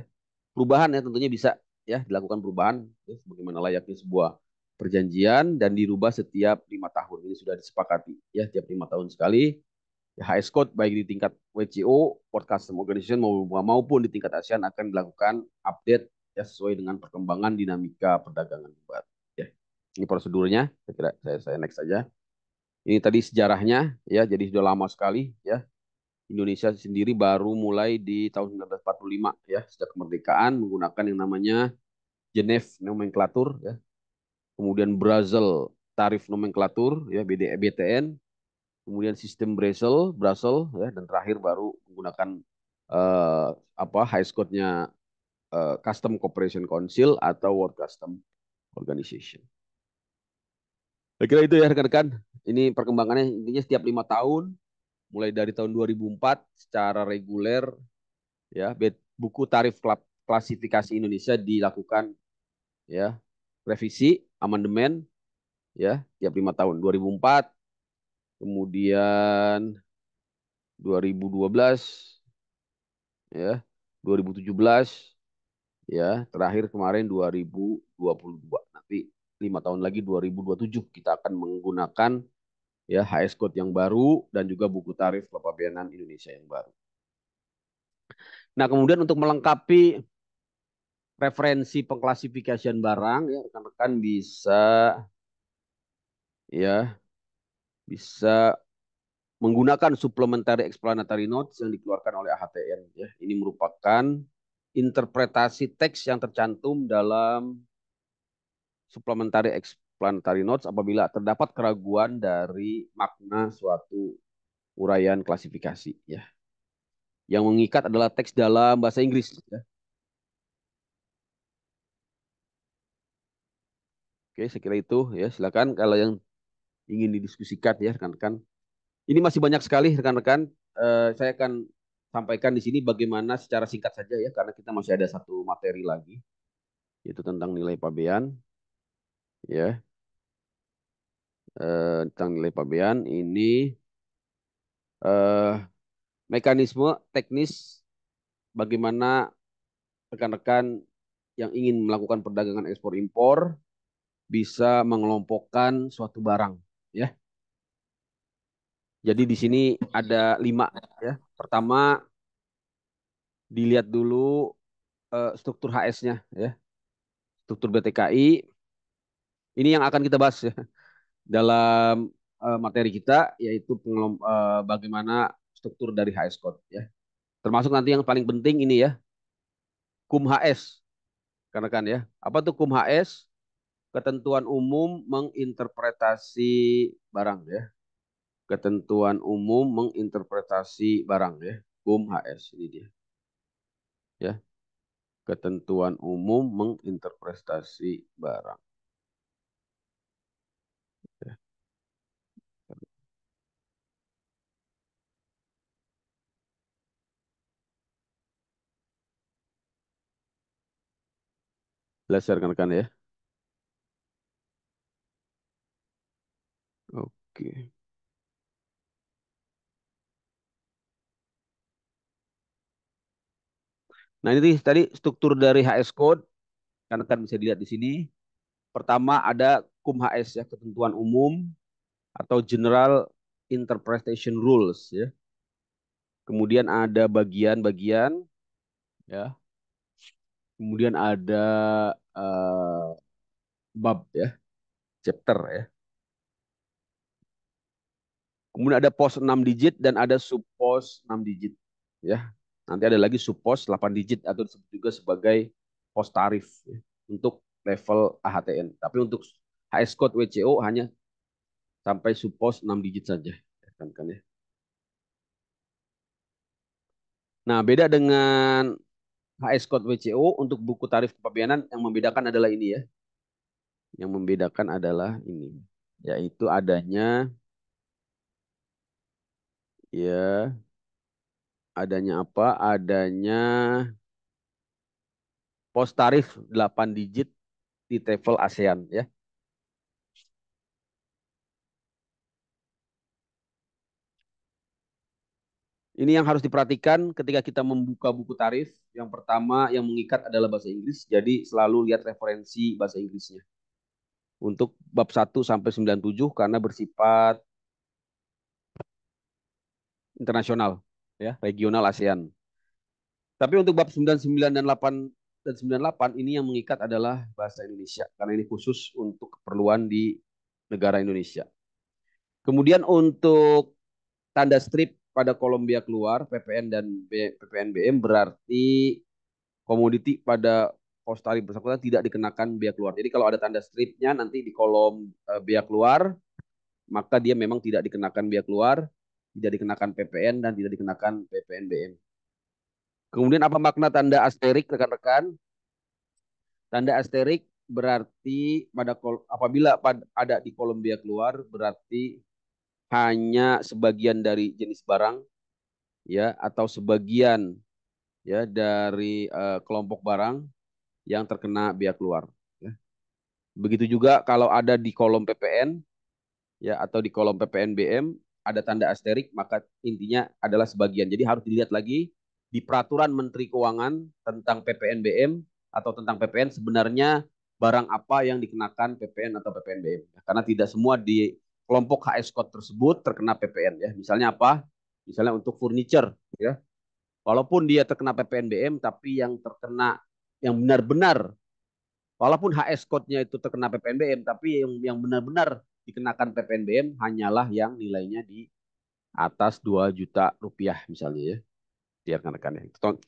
Perubahan ya tentunya bisa ya dilakukan perubahan ya, sebagaimana layaknya sebuah perjanjian dan dirubah setiap 5 tahun. Ini sudah disepakati ya, tiap 5 tahun sekali. Ya, HS code baik di tingkat WCO, World Customs Organization maupun di tingkat ASEAN akan dilakukan update ya sesuai dengan perkembangan dinamika perdagangan baru. Ya, ini prosedurnya. Saya kira saya next saja. Ini tadi sejarahnya ya, jadi sudah lama sekali ya. Indonesia sendiri baru mulai di tahun 1945 ya, sejak kemerdekaan menggunakan yang namanya Geneva Nomenklatur ya. Kemudian Basel Tarif Nomenklatur ya, BTN, kemudian sistem Basel ya, dan terakhir baru menggunakan high code-nya Custom Cooperation Council atau World Custom Organization. Saya kira itu ya rekan-rekan. Ini perkembangannya intinya setiap 5 tahun, mulai dari tahun 2004 secara reguler ya, buku tarif klasifikasi Indonesia dilakukan ya, revisi amandemen ya tiap 5 tahun. 2004, kemudian 2012 ya, 2017 ya, terakhir kemarin 2022. Nanti 5 tahun lagi 2027 kita akan menggunakan ya HS Code yang baru dan juga buku tarif kepabeanan Indonesia yang baru. Nah, kemudian untuk melengkapi referensi pengklasifikasian barang, ya rekan-rekan ya bisa menggunakan supplementary explanatory notes yang dikeluarkan oleh AHTN. Ya. Ini merupakan interpretasi teks yang tercantum dalam supplementary explanatory notes apabila terdapat keraguan dari makna suatu uraian klasifikasi. Ya. Yang mengikat adalah teks dalam bahasa Inggris. Ya. Oke, saya kira itu ya. Silakan kalau yang ingin didiskusikan ya rekan-rekan. Ini masih banyak sekali rekan-rekan. Saya akan sampaikan di sini bagaimana secara singkat saja ya, karena kita masih ada satu materi lagi, yaitu tentang nilai pabean. Ya, tentang nilai pabean ini eh, mekanisme teknis bagaimana rekan-rekan yang ingin melakukan perdagangan ekspor impor bisa mengelompokkan suatu barang. Ya, jadi di sini ada 5 ya. Pertama dilihat dulu struktur HS-nya ya, struktur BTKI. Ini yang akan kita bahas ya dalam materi kita, yaitu bagaimana struktur dari HS code ya. Termasuk nanti yang paling penting ini ya, KUM HS. Karena kan ya, apa tuh KUM HS? Ketentuan umum menginterpretasi barang ya. Ketentuan umum menginterpretasi barang ya. KUM HS ini dia. Ya, ketentuan umum menginterpretasi barang. Ya. Jelas ya rekan-rekan ya. Oke. Nah ini tadi struktur dari HS Code, kan bisa dilihat di sini. Pertama ada KUM HS ya, ketentuan umum atau General Interpretation Rules ya. Kemudian ada bagian-bagian ya. Kemudian ada bab ya, chapter ya. Kemudian ada pos 6 digit dan ada subpos 6 digit ya. Nanti ada lagi subpos 8 digit atau disebut juga sebagai pos tarif ya, untuk level AHTN. Tapi untuk HS code WCO hanya sampai subpos 6 digit saja. Kan ya. Nah, beda dengan HS code WCO untuk buku tarif kepabeanan, yang membedakan adalah ini ya. Yang membedakan adalah ini, yaitu ya adanya apa? Adanya pos tarif 8 digit di level ASEAN ya. Ini yang harus diperhatikan ketika kita membuka buku tarif. Yang pertama yang mengikat adalah bahasa Inggris. Jadi selalu lihat referensi bahasa Inggrisnya. Untuk bab 1 sampai 97 karena bersifat internasional ya, regional ASEAN. Tapi untuk bab 99 dan 8 dan 98 ini yang mengikat adalah bahasa Indonesia karena ini khusus untuk keperluan di negara Indonesia. Kemudian untuk tanda strip pada kolom biaya keluar PPN dan PPNBM berarti komoditi pada pos tarif bersangkutan tidak dikenakan biaya keluar. Jadi kalau ada tanda stripnya nanti di kolom biaya keluar, maka dia memang tidak dikenakan biaya keluar, tidak dikenakan PPN dan tidak dikenakan PPNBM. Kemudian apa makna tanda asterik rekan-rekan? Tanda asterik berarti apabila ada di kolom biaya keluar berarti hanya sebagian dari jenis barang ya atau sebagian ya dari kelompok barang yang terkena biaya keluar. Ya. Begitu juga kalau ada di kolom PPN ya atau di kolom PPNBM ada tanda asterik maka intinya adalah sebagian. Jadi harus dilihat lagi di peraturan Menteri Keuangan tentang PPNBM atau tentang PPN sebenarnya barang apa yang dikenakan PPN atau PPNBM. Karena tidak semua kelompok HS code tersebut terkena PPN ya. Misalnya apa? Misalnya untuk furniture ya. Walaupun dia terkena PPNBM tapi yang terkena yang benar-benar walaupun HS code-nya itu terkena PPNBM tapi yang benar-benar dikenakan PPNBM hanyalah yang nilainya di atas 2 juta rupiah misalnya ya. Biar rekan-rekan ya.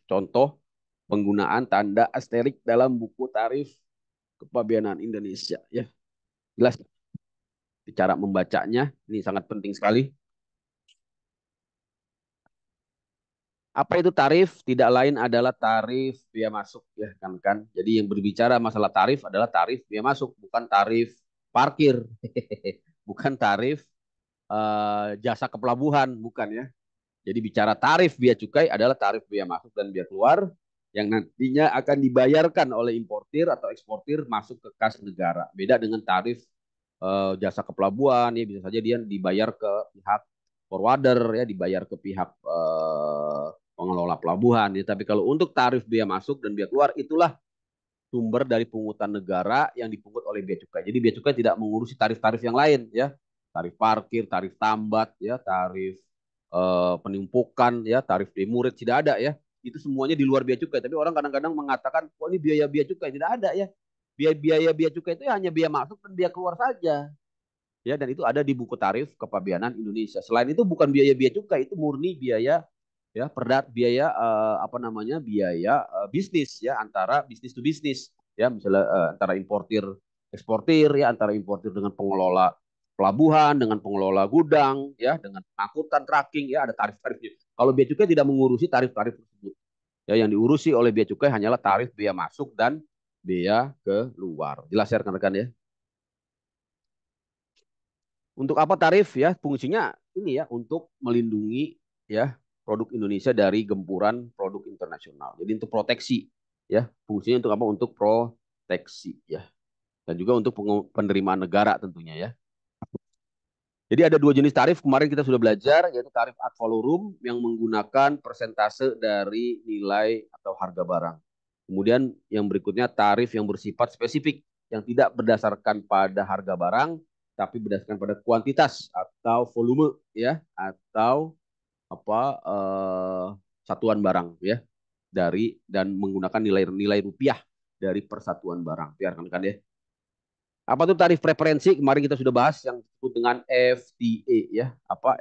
Contoh penggunaan tanda asterik dalam buku tarif kepabeanan Indonesia ya. Jelas cara membacanya ini sangat penting sekali. Apa itu tarif? Tidak lain adalah tarif biaya masuk ya kan. Jadi yang berbicara masalah tarif adalah tarif biaya masuk, bukan tarif parkir, bukan tarif jasa kepelabuhan, bukan ya. Jadi bicara tarif biaya cukai adalah tarif biaya masuk dan biaya keluar yang nantinya akan dibayarkan oleh importir atau eksportir masuk ke kas negara. Beda dengan tarif jasa kepelabuhan ya bisa saja dia dibayar ke pihak forwarder ya dibayar ke pihak pengelola pelabuhan ya. Tapi kalau untuk tarif biaya masuk dan biaya keluar itulah sumber dari pungutan negara yang dipungut oleh bea cukai. Jadi bea cukai tidak mengurusi tarif-tarif yang lain ya. Tarif parkir, tarif tambat ya, tarif penumpukan ya, tarif demurit tidak ada ya. Itu semuanya di luar bea cukai. Tapi orang kadang-kadang mengatakan, "Oh, ini biaya bea cukai." Tidak ada ya. Biaya bea cukai itu hanya biaya masuk dan biaya keluar saja. Ya, dan itu ada di buku tarif kepabeanan Indonesia. Selain itu bukan biaya bea cukai, itu murni biaya ya biaya apa namanya biaya bisnis ya antara bisnis to bisnis ya misalnya antara importir eksportir ya antara importir dengan pengelola pelabuhan dengan pengelola gudang ya dengan angkutan tracking ya ada tarif-tarifnya. Kalau bea cukai tidak mengurusi tarif-tarif tersebut. Ya yang diurusi oleh bea cukai hanyalah tarif bea masuk dan bea keluar. Jelas ya rekan-rekan ya. Untuk apa tarif ya? Fungsinya ini ya untuk melindungi ya produk Indonesia dari gempuran produk internasional. Jadi untuk proteksi ya. Fungsinya untuk apa? Untuk proteksi ya. Dan juga untuk penerimaan negara tentunya ya. Jadi ada dua jenis tarif kemarin kita sudah belajar yaitu tarif ad valorem yang menggunakan persentase dari nilai atau harga barang. Kemudian yang berikutnya tarif yang bersifat spesifik yang tidak berdasarkan pada harga barang tapi berdasarkan pada kuantitas atau volume ya atau apa satuan barang ya dari dan menggunakan nilai rupiah dari persatuan barang. Biarkan kan ya. Apa tuh tarif preferensi? Kemarin kita sudah bahas yang disebut dengan FTA ya. Apa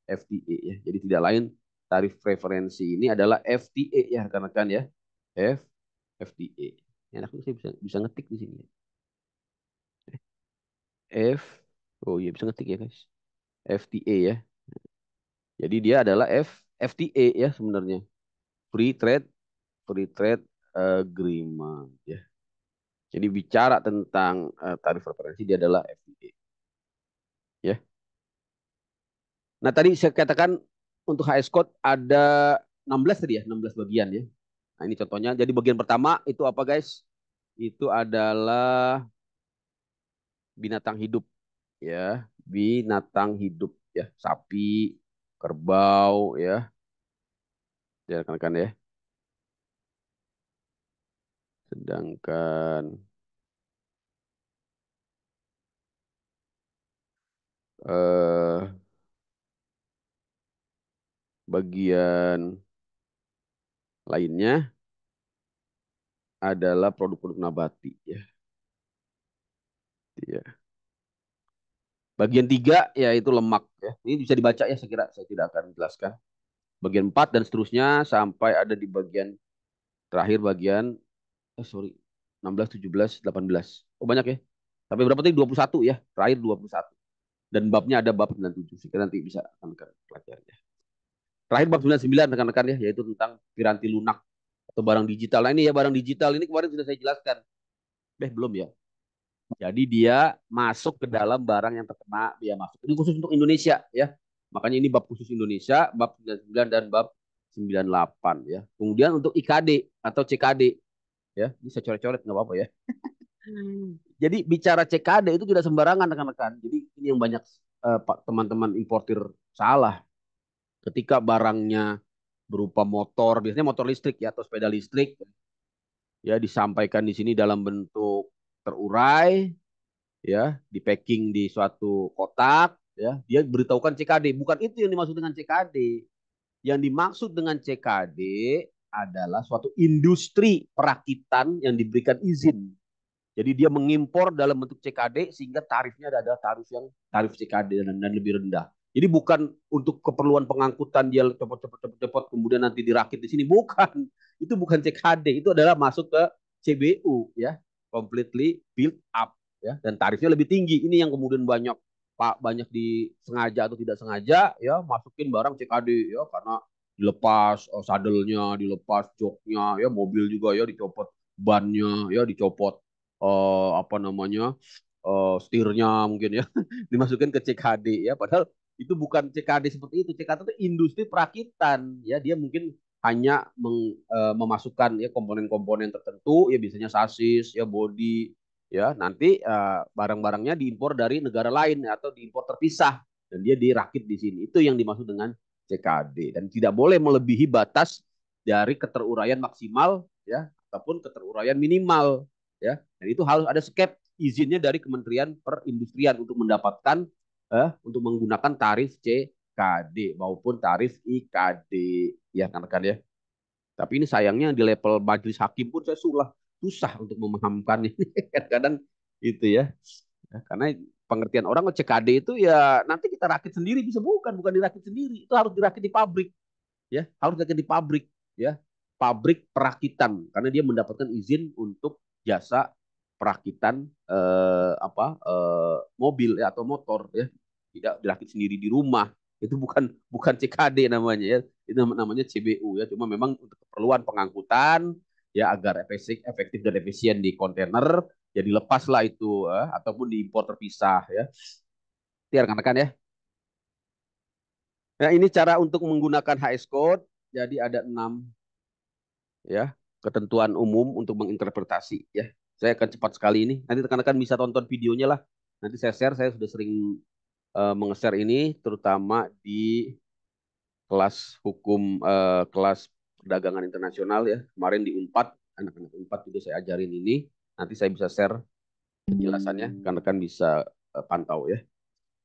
FTA ya. Jadi tidak lain tarif preferensi ini adalah FTA ya rekan-rekan ya. F FTA. Enak saya bisa ngetik di sini. F Oh iya bisa ngetik ya guys. FTA ya. Jadi dia adalah FTA ya sebenarnya. Free Trade Agreement ya. Jadi bicara tentang tarif preferensi dia adalah FTA ya. Nah, tadi saya katakan untuk HS code ada 16 tadi ya, 16 bagian ya. Nah, ini contohnya. Jadi bagian pertama itu apa guys? Itu adalah binatang hidup ya, binatang hidup ya, sapi, kerbau ya. Ya rekan-rekan ya. Sedangkan eh bagian lainnya adalah produk-produk nabati ya. Ya. Bagian tiga yaitu lemak ya. Ini bisa dibaca ya saya kira saya tidak akan menjelaskan. Bagian 4 dan seterusnya sampai ada di bagian terakhir bagian sorry 16, 17, 18. Oh banyak ya. Sampai berapa tadi? 21 ya. Terakhir 21. Dan babnya ada bab 97. Saya kira nanti bisa akan pelajari ya. Terakhir bab 99 rekan-rekan ya yaitu tentang piranti lunak atau barang digital. Nah ini ya barang digital ini kemarin sudah saya jelaskan. Belum ya. Jadi dia masuk ke dalam barang yang terkena biaya masuk. Ini khusus untuk Indonesia ya. Makanya ini bab khusus Indonesia, bab 99 dan bab 98 ya. Kemudian untuk IKD atau CKD ya. Ini saya coret-coret nggak apa-apa ya. Jadi bicara CKD itu tidak sembarangan rekan-rekan. Jadi ini yang banyak teman-teman importir salah. Ketika barangnya berupa motor, biasanya motor listrik ya atau sepeda listrik ya disampaikan di sini dalam bentuk terurai ya, di packing di suatu kotak, ya, dia beritahukan CKD. Bukan itu yang dimaksud dengan CKD. Yang dimaksud dengan CKD adalah suatu industri perakitan yang diberikan izin. Jadi dia mengimpor dalam bentuk CKD sehingga tarifnya adalah tarif CKD dan lebih rendah. Jadi bukan untuk keperluan pengangkutan dia cepot kemudian nanti dirakit di sini, bukan. Itu bukan CKD, itu adalah masuk ke CBU ya, completely built up ya, dan tarifnya lebih tinggi. Ini yang kemudian banyak disengaja atau tidak sengaja ya masukin barang CKD ya, karena dilepas sadelnya, dilepas joknya ya, mobil juga ya dicopot bannya ya, dicopot apa namanya setirnya mungkin ya, dimasukin ke CKD ya, padahal itu bukan CKD seperti itu. CKD itu industri perakitan ya, dia mungkin hanya memasukkan ya komponen-komponen tertentu ya, biasanya sasis ya, bodi ya, nanti barang-barangnya diimpor dari negara lain ya, atau diimpor terpisah dan dia dirakit di sini. Itu yang dimaksud dengan CKD, dan tidak boleh melebihi batas dari keteruraian maksimal ya, ataupun keteruraian minimal ya. Dan itu harus ada skep izinnya dari Kementerian Perindustrian untuk mendapatkan untuk menggunakan tarif CKD maupun tarif IKD ya kan ya. Tapi ini sayangnya di level majelis hakim pun saya susah untuk memahamkan ini. Kadang itu ya. Karena pengertian orang CKD itu ya nanti kita rakit sendiri, bisa bukan dirakit sendiri. Itu harus dirakit di pabrik ya, harus dirakit di pabrik ya. Pabrik perakitan, karena dia mendapatkan izin untuk jasa perakitan mobil ya, atau motor ya, tidak dirakit sendiri di rumah. Itu bukan bukan CKD namanya ya, itu namanya CBU ya. Cuma memang untuk keperluan pengangkutan ya, agar efektif dan efisien di kontainer, jadi lepaslah itu ataupun diimpor terpisah ya. Itu ya rekan-rekan ya. Nah, ini cara untuk menggunakan HS code. Jadi ada 6 ya ketentuan umum untuk menginterpretasi ya. Saya akan cepat sekali ini. Nanti rekan-rekan bisa tonton videonya lah. Nanti saya share. Saya sudah sering meng-share ini, terutama di kelas hukum, kelas perdagangan internasional ya. Kemarin di Unpad, anak-anak Unpad juga saya ajarin ini. Nanti saya bisa share penjelasannya, rekan-rekan bisa pantau ya.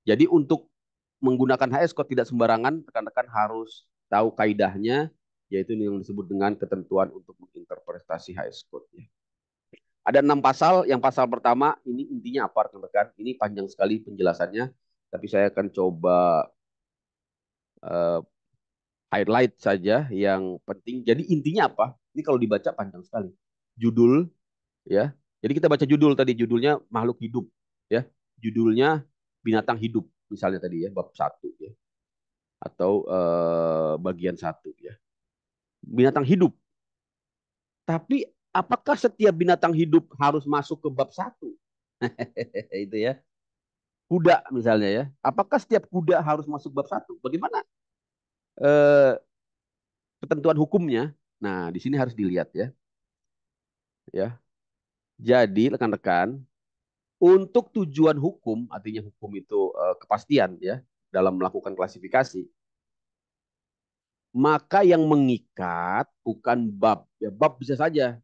Jadi untuk menggunakan HS code tidak sembarangan, rekan-rekan harus tahu kaidahnya, yaitu yang disebut dengan ketentuan untuk menginterpretasi HS code. Ya. Ada 6 pasal. Yang pasal pertama ini intinya apa, rekan-rekan? Ini panjang sekali penjelasannya, tapi saya akan coba uh, highlight saja yang penting. Jadi intinya apa? Ini kalau dibaca panjang sekali. Judul ya. Jadi kita baca judul tadi, judulnya makhluk hidup ya. Judulnya binatang hidup misalnya tadi ya, bab 1 ya, atau bagian 1 ya. Binatang hidup. Tapi apakah setiap binatang hidup harus masuk ke bab 1? Itu ya. Kuda misalnya ya. Apakah setiap kuda harus masuk bab 1? Bagaimana eh, ketentuan hukumnya? Nah, di sini harus dilihat ya. Ya. Jadi rekan-rekan, untuk tujuan hukum, artinya hukum itu kepastian ya dalam melakukan klasifikasi, maka yang mengikat bukan bab. Ya, bab bisa saja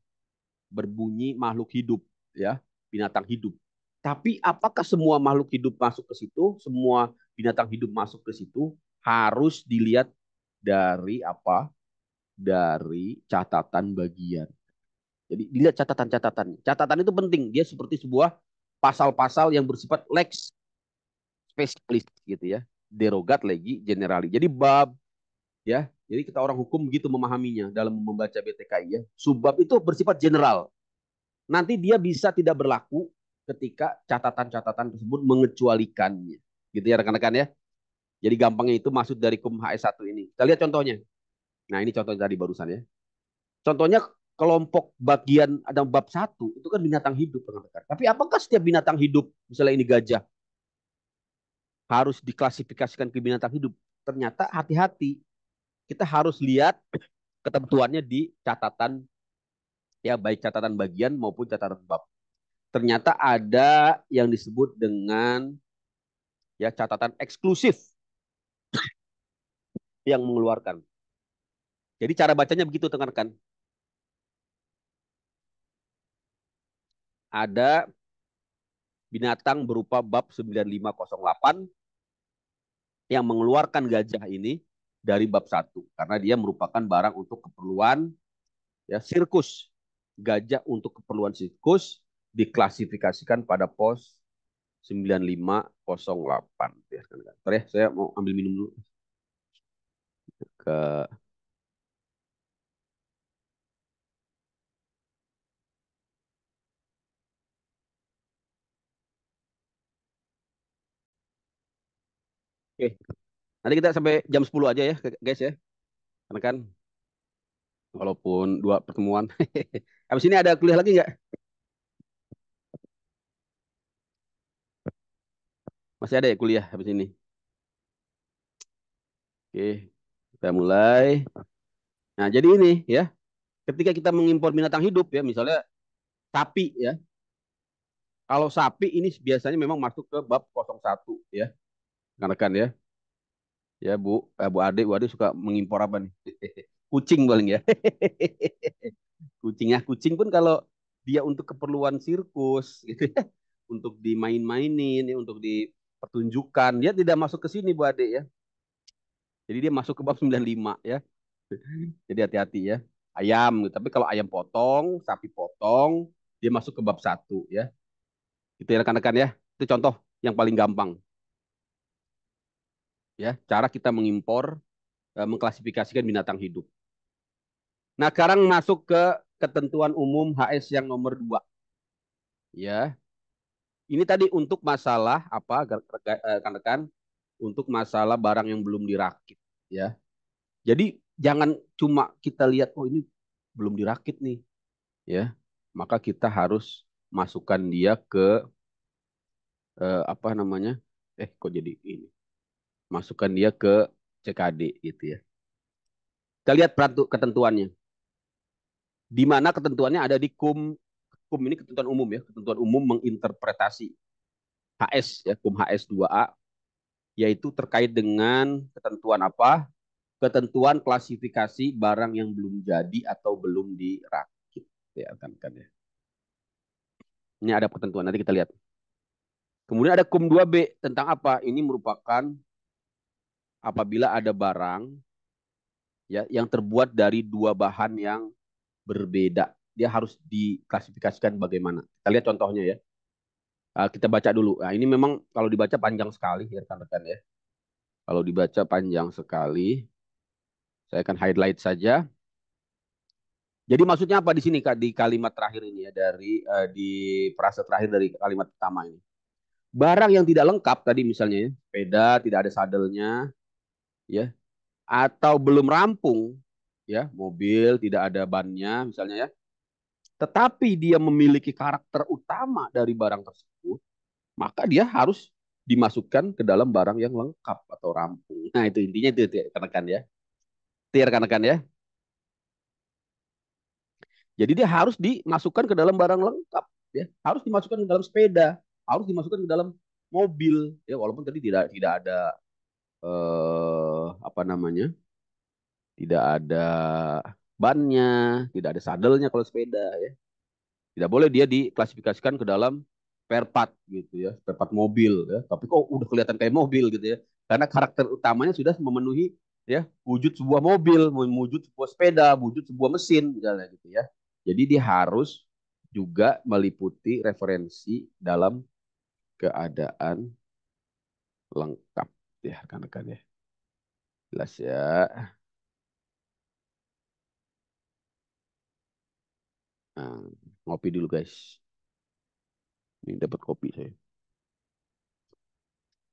berbunyi makhluk hidup ya, binatang hidup. Tapi apakah semua makhluk hidup masuk ke situ? Semua binatang hidup masuk ke situ? Harus dilihat dari apa? Dari catatan bagian. Jadi dilihat catatan-catatan. Catatan itu penting. Dia seperti sebuah pasal-pasal yang bersifat lex spesialis gitu ya. Derogat legi generali. Jadi bab ya. Jadi kita orang hukum begitu memahaminya dalam membaca BTKI ya. Subbab itu bersifat general. Nanti dia bisa tidak berlaku ketika catatan-catatan tersebut mengecualikannya. Gitu ya rekan-rekan ya. Jadi gampangnya itu maksud dari KUM HS1 ini. Kita lihat contohnya. Nah, ini contohnya tadi barusan ya. Contohnya kelompok bagian ada bab 1 itu kan binatang hidup rekan-rekan. Tapi apakah setiap binatang hidup, misalnya ini gajah, harus diklasifikasikan ke binatang hidup? Ternyata hati-hati. Kita harus lihat ketentuannya di catatan ya, baik catatan bagian maupun catatan bab. Ternyata ada yang disebut dengan ya catatan eksklusif yang mengeluarkan. Jadi cara bacanya begitu rekan-rekan. Ada binatang berupa bab 9508 yang mengeluarkan gajah ini dari bab 1 karena dia merupakan barang untuk keperluan ya sirkus. Gajah untuk keperluan sirkus diklasifikasikan pada pos 9508. Bentar ya, saya mau ambil minum dulu. Ke Oke, nanti kita sampai jam 10 aja ya, guys ya. Karena kan walaupun 2 pertemuan. Habis ini ada kuliah lagi nggak? Masih ada ya kuliah habis ini? Oke, kita mulai. Nah, jadi ini ya, ketika kita mengimpor binatang hidup ya, misalnya sapi ya. Kalau sapi ini biasanya memang masuk ke bab 01 ya, rekan-rekan ya. Ya Bu Ade suka mengimpor apa nih? Kucing paling ya. Kucing ya, kucing pun kalau dia untuk keperluan sirkus gitu ya, untuk dimain-mainin ya, untuk dipertunjukkan, dia tidak masuk ke sini Bu Ade ya. Jadi dia masuk ke bab 95 ya. Jadi hati-hati ya. Ayam, tapi kalau ayam potong, sapi potong, dia masuk ke bab 1 ya. Itu ya rekan-rekan ya. Itu contoh yang paling gampang ya, cara kita mengimpor mengklasifikasikan binatang hidup. Nah, sekarang masuk ke ketentuan umum HS yang nomor 2 ya. Ini tadi untuk masalah apa rekan-rekan, untuk masalah barang yang belum dirakit ya. Jadi jangan cuma kita lihat oh ini belum dirakit nih ya. Maka kita harus masukkan dia ke apa namanya? Kok jadi ini? Masukkan dia ke CKD gitu ya. Kita lihat ketentuannya. Di mana ketentuannya ada di KUM ini ketentuan umum ya, ketentuan umum menginterpretasi HS ya, KUM HS 2A, yaitu terkait dengan ketentuan apa? Ketentuan klasifikasi barang yang belum jadi atau belum dirakit ya kan ya. Ini ada ketentuan, nanti kita lihat. Kemudian ada KUM 2B tentang apa? Ini merupakan apabila ada barang ya yang terbuat dari 2 bahan yang berbeda, dia harus diklasifikasikan bagaimana. Kita lihat contohnya ya. Kita baca dulu. Nah, ini memang kalau dibaca panjang sekali ya rekan-rekan ya. Kalau dibaca panjang sekali. Saya akan highlight saja. Jadi maksudnya apa di sini Kak di kalimat terakhir ini ya dari di frase terakhir dari kalimat pertama ini. Barang yang tidak lengkap tadi misalnya ya, sepeda tidak ada sadelnya ya atau belum rampung ya, mobil tidak ada bannya misalnya ya. Tetapi dia memiliki karakter utama dari barang tersebut, maka dia harus dimasukkan ke dalam barang yang lengkap atau rampung. Nah, itu intinya itu ya, rekan-rekan ya. Itu ya, rekan-rekan ya. Jadi dia harus dimasukkan ke dalam barang lengkap ya. Harus dimasukkan ke dalam sepeda, harus dimasukkan ke dalam mobil ya walaupun tadi tidak tidak ada apa namanya? Tidak ada bannya, tidak ada sadelnya kalau sepeda ya. Tidak boleh dia diklasifikasikan ke dalam spare part gitu ya, spare part mobil ya. Tapi kok udah kelihatan kayak mobil gitu ya. Karena karakter utamanya sudah memenuhi ya wujud sebuah mobil, wujud sebuah sepeda, wujud sebuah mesin misalnya gitu ya. Jadi dia harus juga meliputi referensi dalam keadaan lengkap ya rekan-rekan ya. Jelas ya. Nah, ngopi dulu guys. Ini dapat kopi saya.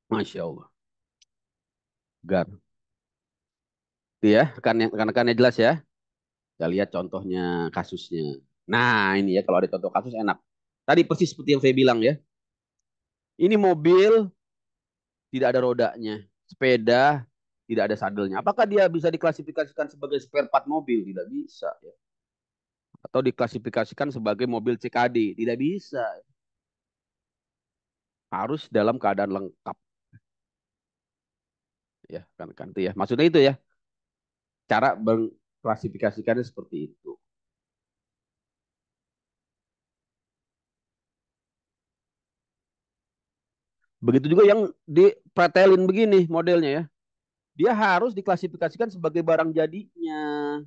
Masya Allah. Gar. Itu ya, rekan-rekannya jelas ya. Kita lihat contohnya kasusnya. Nah, ini ya kalau ada contoh kasus enak. Tadi persis seperti yang saya bilang ya. Ini mobil tidak ada rodanya. Sepeda tidak ada sadelnya. Apakah dia bisa diklasifikasikan sebagai spare part mobil? Tidak bisa. Ya. Atau diklasifikasikan sebagai mobil CKD? Tidak bisa. Harus dalam keadaan lengkap. Ya, kan itu ya. Maksudnya itu ya. Cara mengklasifikasikannya seperti itu. Begitu juga yang dipretelin begini modelnya ya. Dia harus diklasifikasikan sebagai barang jadinya.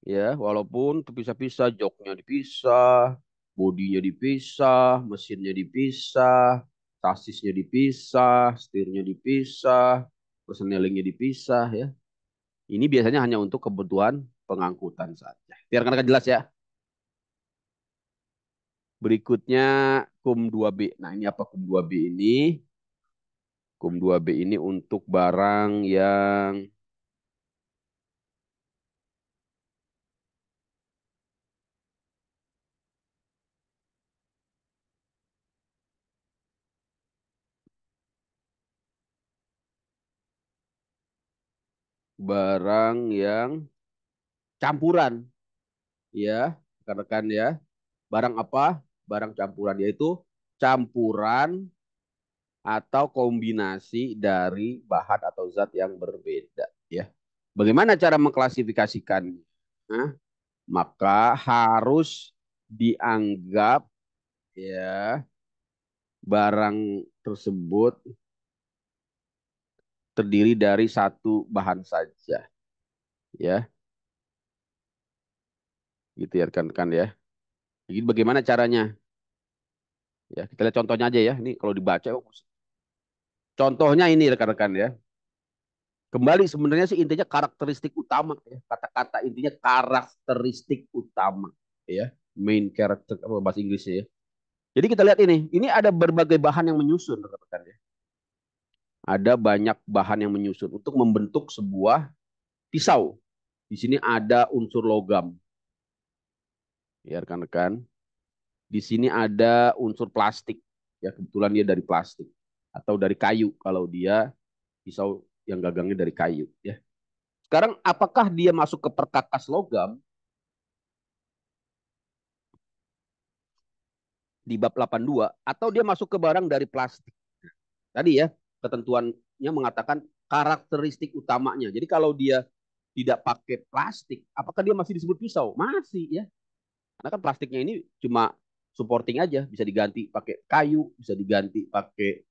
Ya, walaupun terpisah-pisah, joknya dipisah, bodinya dipisah, mesinnya dipisah, sasisnya dipisah, setirnya dipisah, persnelingnya dipisah ya. Ini biasanya hanya untuk kebutuhan pengangkutan saja. Biar kan jelas ya. Berikutnya KUM 2B. Nah, ini apa KUM 2B ini? KUM 2B ini untuk barang yang campuran ya, rekan-rekan ya. Barang apa? Barang campuran yaitu campuran atau kombinasi dari bahan atau zat yang berbeda ya. Bagaimana cara mengklasifikasikannya? Nah, maka harus dianggap ya barang tersebut terdiri dari satu bahan saja ya. Gitu ya rekan-rekan ya. Jadi bagaimana caranya? Ya, kita lihat contohnya aja ya. Ini kalau dibaca contohnya ini rekan-rekan ya. Kembali sebenarnya sih intinya karakteristik utama ya. Kata-kata intinya karakteristik utama ya. Main character apa bahasa Inggrisnya ya. Jadi kita lihat ini ada berbagai bahan yang menyusun rekan-rekan ya. Ada banyak bahan yang menyusun untuk membentuk sebuah pisau. Di sini ada unsur logam. Ya rekan-rekan. Di sini ada unsur plastik. Ya kebetulan dia dari plastik atau dari kayu kalau dia pisau yang gagangnya dari kayu ya. Sekarang apakah dia masuk ke perkakas logam di bab 82 atau dia masuk ke barang dari plastik? Tadi ya, ketentuannya mengatakan karakteristik utamanya. Jadi kalau dia tidak pakai plastik, apakah dia masih disebut pisau? Masih ya. Karena kan plastiknya ini cuma supporting aja, bisa diganti pakai kayu, bisa diganti pakai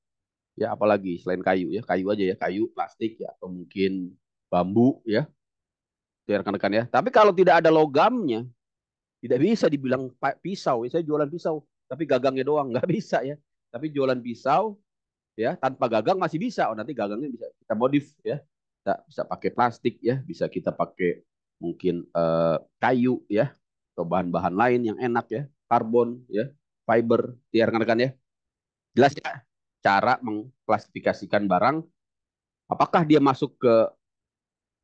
ya apalagi selain kayu ya, kayu aja ya, kayu, plastik ya atau mungkin bambu ya. Ya rekan-rekan ya. Tapi kalau tidak ada logamnya, tidak bisa dibilang pisau. Saya jualan pisau, tapi gagangnya doang nggak bisa ya. Tapi jualan pisau ya tanpa gagang masih bisa. Oh nanti gagangnya bisa kita modif ya. Kita bisa pakai plastik ya, bisa kita pakai mungkin kayu ya atau bahan-bahan lain yang enak ya, karbon ya, fiber. Ya rekan-rekan ya. Jelas ya cara mengklasifikasikan barang apakah dia masuk ke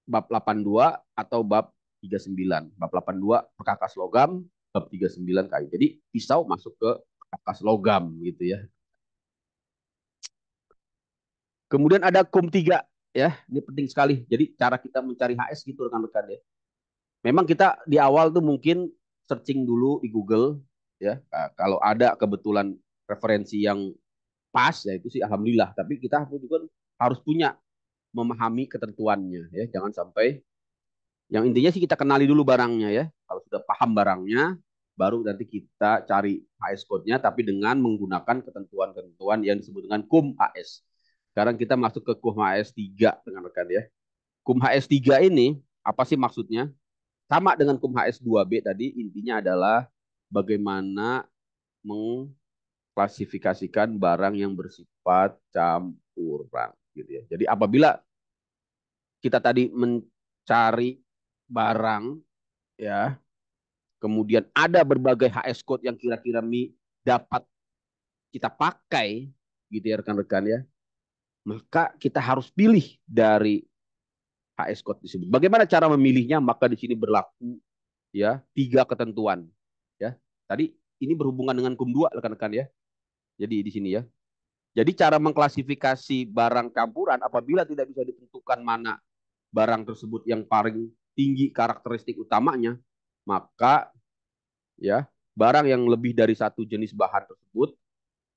bab 82 atau bab 39. Bab 82 perkakas logam, bab 39 kayu. Jadi pisau masuk ke perkakas logam gitu ya. Kemudian ada KUM 3 ya. Ini penting sekali. Jadi cara kita mencari HS gitu rekan-rekan ya. Memang kita di awal tuh mungkin searching dulu di Google ya. Nah, kalau ada kebetulan referensi yang pas ya itu sih alhamdulillah. Tapi kita juga harus punya memahami ketentuannya ya. Jangan sampai yang intinya sih kita kenali dulu barangnya ya. Kalau sudah paham barangnya, baru nanti kita cari HS code-nya, tapi dengan menggunakan ketentuan-ketentuan yang disebut dengan KUM HS. Sekarang kita masuk ke KUM HS 3 dengan rekan ya. KUM HS 3 ini, apa sih maksudnya? Sama dengan KUM HS 2B tadi, intinya adalah bagaimana mengklasifikasikan barang yang bersifat campuran. Gitu ya. Jadi apabila kita tadi mencari barang ya kemudian ada berbagai HS code yang kira-kira dapat kita pakai gitu ya rekan-rekan ya, maka kita harus pilih dari HS code tersebut. Bagaimana cara memilihnya? Maka di sini berlaku ya 3 ketentuan ya. Tadi ini berhubungan dengan KUM 2 rekan-rekan ya. Jadi di sini ya. Jadi cara mengklasifikasi barang campuran apabila tidak bisa ditentukan mana barang tersebut yang paling tinggi karakteristik utamanya, maka ya barang yang lebih dari satu jenis bahan tersebut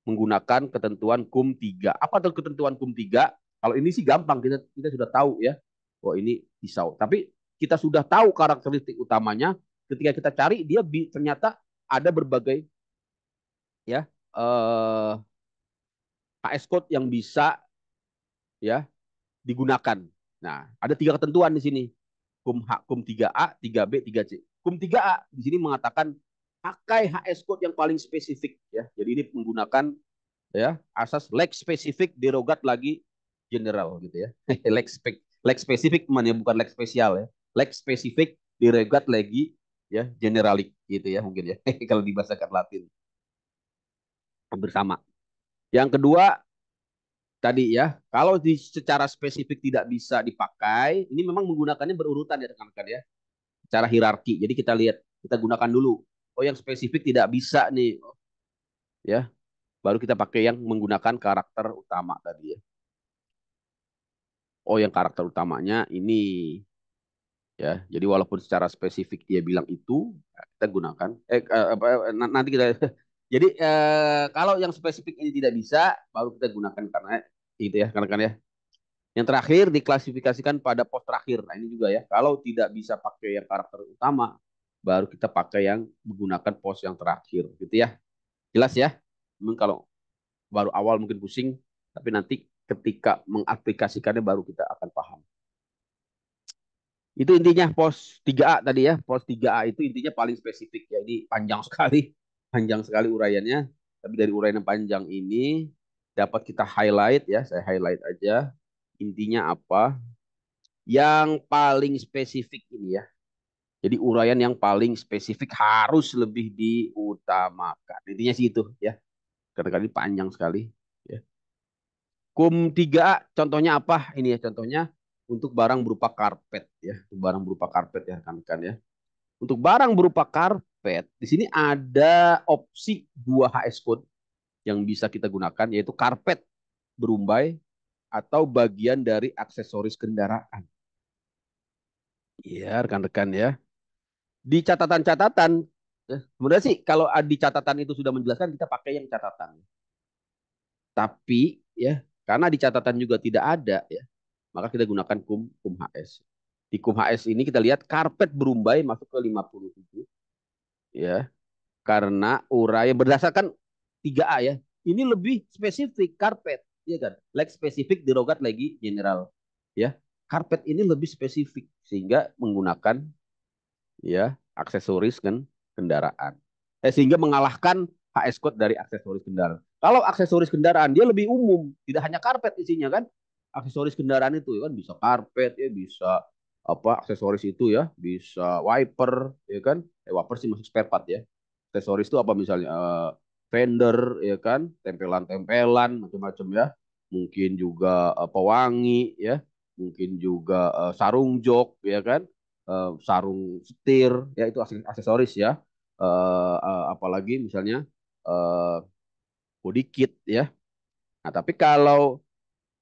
menggunakan ketentuan KUM 3. Apa tuh ketentuan KUM 3? Kalau ini sih gampang, kita sudah tahu ya. Oh ini pisau. Tapi kita sudah tahu karakteristik utamanya, ketika kita cari dia ternyata ada berbagai ya HS code yang bisa ya digunakan. Nah, ada 3 ketentuan di sini. Kum 3A, 3B, 3C. Kum 3A di sini mengatakan pakai HS code yang paling spesifik ya. Jadi ini menggunakan ya asas leg spesifik derogat lagi general gitu ya. leg spesifik mana bukan leg spesial ya. Leg spesifik derogat lagi ya generalik gitu ya mungkin ya. Kalau dibahasakan Latin bersama. Yang kedua tadi ya, kalau secara spesifik tidak bisa dipakai, ini memang menggunakannya berurutan ya rekan-rekan ya, secara hierarki. Jadi kita lihat, kita gunakan dulu. Oh yang spesifik tidak bisa nih, ya. Baru kita pakai yang menggunakan karakter utama tadi ya. Oh yang karakter utamanya ini ya. Jadi walaupun secara spesifik dia bilang itu, kita gunakan. Nanti kita. Jadi kalau yang spesifik ini tidak bisa, baru kita gunakan karena itu ya, rekan-rekan ya. Yang terakhir diklasifikasikan pada pos terakhir. Nah ini juga ya, kalau tidak bisa pakai yang karakter utama, baru kita pakai yang menggunakan pos yang terakhir, gitu ya. Jelas ya? Memang kalau baru awal mungkin pusing, tapi nanti ketika mengaplikasikannya baru kita akan paham. Itu intinya pos 3A tadi ya. Pos 3A itu intinya paling spesifik ya. Ini panjang sekali, panjang sekali uraiannya. Tapi dari uraian yang panjang ini dapat kita highlight ya. Saya highlight aja. Intinya apa? Yang paling spesifik ini ya. Jadi uraian yang paling spesifik harus lebih diutamakan. Intinya sih itu ya. Karena ini panjang sekali. Ya. Kum 3A contohnya apa? Ini ya contohnya untuk barang berupa karpet ya. Untuk barang berupa karpet ya rekan-rekan ya. Untuk barang berupa karpet, di sini ada opsi 2 HS code yang bisa kita gunakan yaitu karpet berumbai atau bagian dari aksesoris kendaraan. Iya, rekan-rekan ya. Di catatan-catatan, sebenarnya sih kalau di catatan itu sudah menjelaskan kita pakai yang catatan. Tapi ya, karena di catatan juga tidak ada ya, maka kita gunakan kum HS. Di kum HS ini kita lihat karpet berumbai masuk ke 57 ya. Karena uraian berdasarkan 3A ya. Ini lebih spesifik karpet, ya kan? Like spesifik derogat lagi general. Ya. Karpet ini lebih spesifik sehingga menggunakan ya aksesoris kan kendaraan. Sehingga mengalahkan HS code dari aksesoris kendaraan. Kalau aksesoris kendaraan dia lebih umum, tidak hanya karpet isinya kan. Aksesoris kendaraan itu ya kan bisa karpet ya, bisa apa aksesoris itu ya, bisa wiper ya kan. Wiper sih masuk spare part ya. Aksesoris itu apa misalnya fender ya kan, tempelan-tempelan macam-macam ya. Mungkin juga pewangi ya, mungkin juga sarung jok ya kan, sarung setir ya itu aksesoris ya. Apalagi misalnya uh, body kit ya. Nah, tapi kalau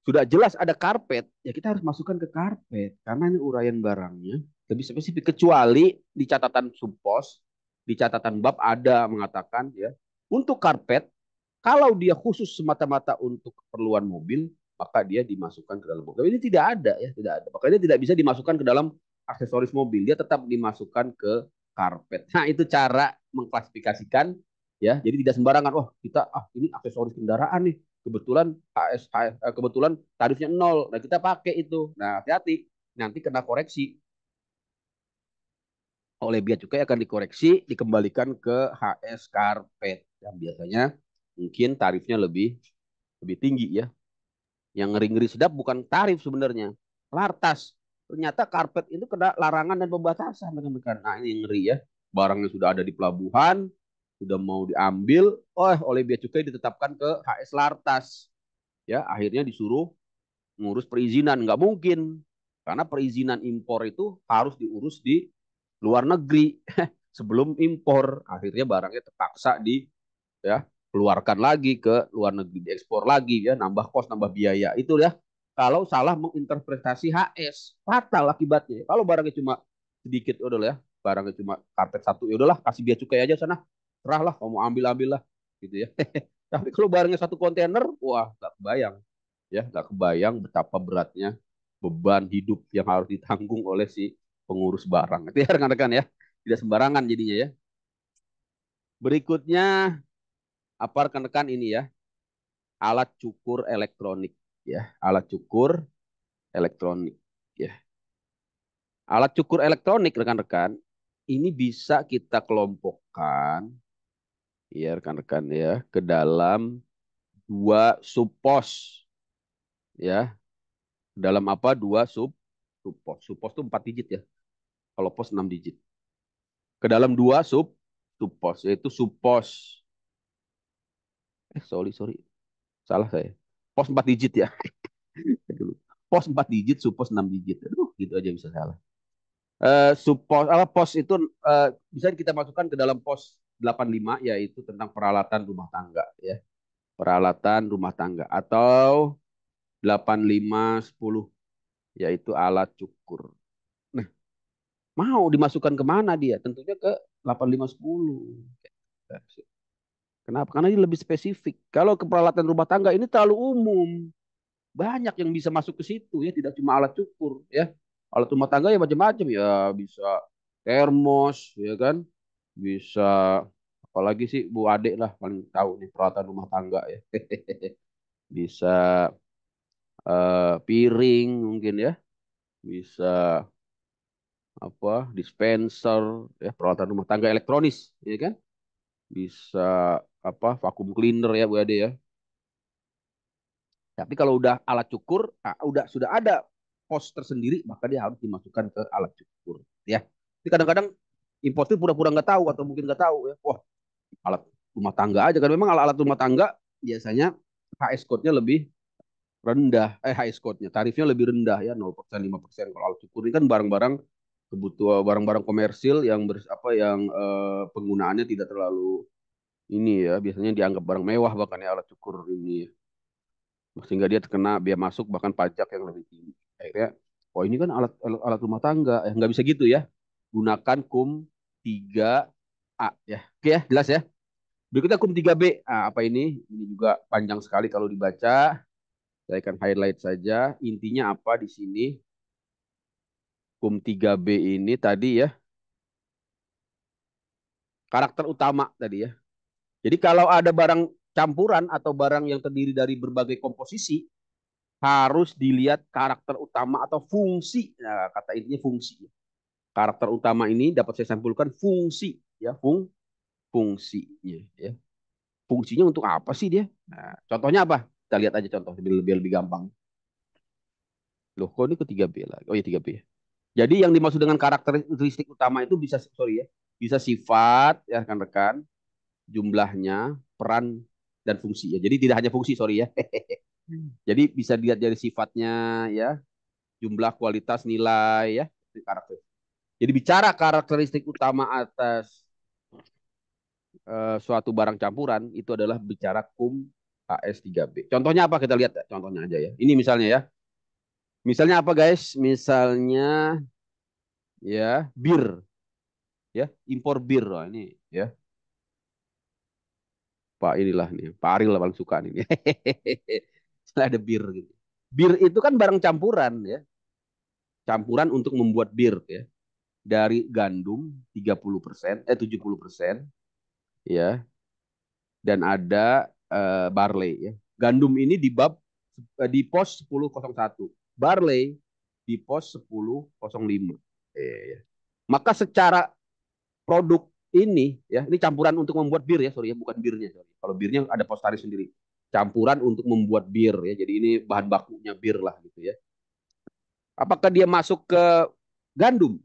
sudah jelas ada karpet, ya kita harus masukkan ke karpet karena ini uraian barangnya lebih spesifik kecuali di catatan subpos, di catatan bab ada mengatakan ya, untuk karpet kalau dia khusus semata-mata untuk keperluan mobil, maka dia dimasukkan ke dalam mobil. Tapi ini tidak ada ya, tidak ada. Makanya tidak bisa dimasukkan ke dalam aksesoris mobil, dia tetap dimasukkan ke karpet. Nah, itu cara mengklasifikasikan ya. Jadi tidak sembarangan, oh kita ini aksesoris kendaraan nih. Kebetulan kebetulan tarifnya nol. Nah, kita pakai itu. Nah, hati-hati nanti kena koreksi oleh bea cukai, akan dikoreksi dikembalikan ke HS karpet yang biasanya mungkin tarifnya lebih lebih tinggi ya. Yang ngeri-ngeri sedap bukan tarif sebenarnya, lartas. Ternyata karpet itu kena larangan dan pembatasan rekan-rekan. Nah ini yang ngeri ya. Barangnya sudah ada di pelabuhan, sudah mau diambil, oleh bea cukai ditetapkan ke HS lartas. Ya akhirnya disuruh ngurus perizinan, nggak mungkin karena perizinan impor itu harus diurus di luar negeri sebelum impor. Akhirnya barangnya terpaksa di ya keluarkan lagi ke luar negeri, diekspor lagi ya, nambah kos, nambah biaya itu ya. Kalau salah menginterpretasi HS, fatal akibatnya. Kalau barangnya cuma sedikit, udah ya, barangnya cuma karpet satu, ya udahlah kasih bea cukai aja sana, serahlah, kamu ambil ambil lah, gitu ya. Tapi kalau barangnya satu kontainer, wah nggak kebayang, ya nggak kebayang betapa beratnya beban hidup yang harus ditanggung oleh si pengurus barang. Itu ya rekan-rekan ya, tidak sembarangan jadinya ya. Berikutnya apa rekan-rekan ini ya, alat cukur elektronik ya, alat cukur elektronik ya. Alat cukur elektronik rekan-rekan ini bisa kita kelompokkan ya rekan-rekan ya ke dalam dua subpos ya. Dalam apa? Dua subpos. Subpos itu 4 digit ya. Kalau pos 6 digit. Ke dalam dua subpos yaitu subpos. Sorry. Salah saya. Pos 4 digit ya. Pos 4 digit, subpos 6 digit. Aduh, gitu aja bisa salah. Subpos apa pos itu bisa kita masukkan ke dalam pos 85 yaitu tentang peralatan rumah tangga ya. Peralatan rumah tangga atau 8510 yaitu alat cukur. Nah, mau dimasukkan kemana dia? Tentunya ke 8510. Kenapa? Karena ini lebih spesifik. Kalau ke peralatan rumah tangga ini terlalu umum. Banyak yang bisa masuk ke situ ya, tidak cuma alat cukur ya. Alat rumah tangga ya macam-macam ya, bisa termos ya kan, bisa apalagi sih Bu Ade lah paling tahu nih peralatan rumah tangga ya. Bisa piring mungkin ya, bisa apa dispenser ya peralatan rumah tangga elektronis ya kan, bisa apa vacuum cleaner ya Bu Ade ya. Tapi kalau udah alat cukur, nah, udah sudah ada pos tersendiri, maka dia harus dimasukkan ke alat cukur. Ya, jadi kadang-kadang importer pura-pura nggak tahu atau mungkin nggak tahu ya. Wah, alat rumah tangga aja kan memang alat-alat rumah tangga biasanya HS code-nya lebih rendah. HS code-nya tarifnya lebih rendah ya 0% 5%. Kalau alat cukur ini kan barang-barang kebutuhan barang-barang komersil yang yang penggunaannya tidak terlalu ini ya biasanya dianggap barang mewah bahkan ya alat cukur ini sehingga dia terkena biaya masuk bahkan pajak yang lebih tinggi. Akhirnya, oh ini kan alat rumah tangga, nggak bisa gitu ya. Gunakan KUM 3A ya. Oke ya, jelas ya. Berikutnya KUM 3B. Ah, apa ini? Ini juga panjang sekali kalau dibaca. Saya akan highlight saja. Intinya apa di sini? KUM 3B ini tadi ya, karakter utama tadi ya. Jadi kalau ada barang campuran atau barang yang terdiri dari berbagai komposisi, harus dilihat karakter utama atau fungsi. Nah, kata intinya fungsi. Karakter utama ini dapat saya sampulkan fungsi, ya, fungsinya, ya. Fungsinya untuk apa sih dia? Nah, contohnya apa? Kita lihat aja contoh lebih gampang. Loh, kok ini ke 3B lagi? Oh ya 3B. Jadi yang dimaksud dengan karakteristik utama itu bisa sorry ya, bisa sifat ya rekan-rekan, jumlahnya, peran dan fungsi ya. Jadi tidak hanya fungsi, sorry ya. Jadi bisa dilihat dari sifatnya ya, jumlah, kualitas, nilai ya, karakter. Jadi bicara karakteristik utama atas suatu barang campuran itu adalah bicara KUM AS3B. Contohnya apa kita lihat ya? Contohnya aja ya. Ini misalnya ya. Misalnya apa guys? Misalnya ya bir ya, impor bir. Wah, ini ya. Pak inilah nih, Pak Aril lah paling suka nih. Ada bir gitu. Bir itu kan barang campuran ya. Campuran untuk membuat bir ya. Dari gandum 30%, 70% ya, dan ada barley ya. Gandum ini di pos 1001, barley di pos 1005. Ya. Maka secara produk ini campuran untuk membuat bir ya, sorry ya, bukan birnya. Sorry. Kalau birnya ada pos tarif sendiri. Campuran untuk membuat bir ya. Jadi ini bahan bakunya bir lah gitu ya. Apakah dia masuk ke gandum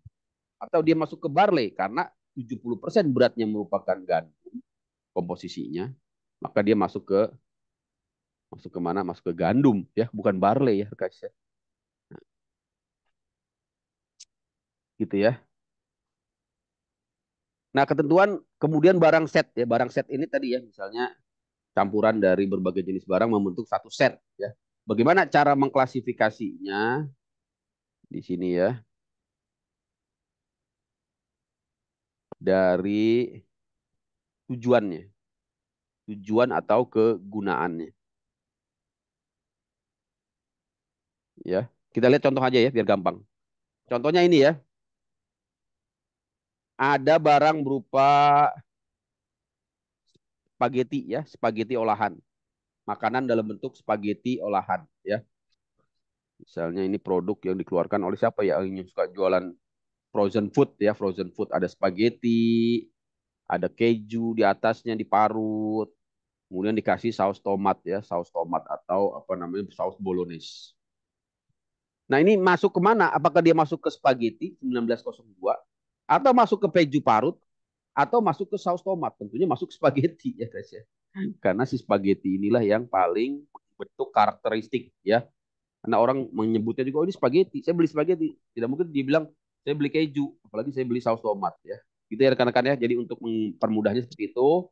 atau dia masuk ke barley? Karena 70% beratnya merupakan gandum komposisinya, maka dia masuk ke mana? Masuk ke gandum ya, bukan barley ya guys ya. Gitu ya. Nah, ketentuan kemudian barang set ya. Barang set ini tadi ya, misalnya campuran dari berbagai jenis barang membentuk satu set ya. Bagaimana cara mengklasifikasinya di sini ya? Dari tujuannya, tujuan atau kegunaannya ya. Kita lihat contoh aja ya biar gampang. Contohnya ini ya. Ada barang berupa spaghetti ya, spaghetti olahan. makanan dalam bentuk spaghetti olahan ya. Misalnya ini produk yang dikeluarkan oleh siapa ya yang suka jualan frozen food ya, frozen food ada spaghetti, ada keju di atasnya diparut, kemudian dikasih saus tomat ya, saus tomat atau apa namanya saus bolognese. Nah ini masuk ke mana? Apakah dia masuk ke spaghetti 1902 atau masuk ke keju parut atau masuk ke saus tomat? Tentunya masuk ke spaghetti ya guys ya. Karena si spaghetti inilah yang paling bentuk karakteristik ya. Karena orang menyebutnya juga, oh ini spaghetti, saya beli spaghetti. Tidak mungkin dia bilang, saya beli keju, apalagi saya beli saus tomat ya. Gitu ya rekan-rekan ya. Jadi untuk mempermudahnya seperti itu.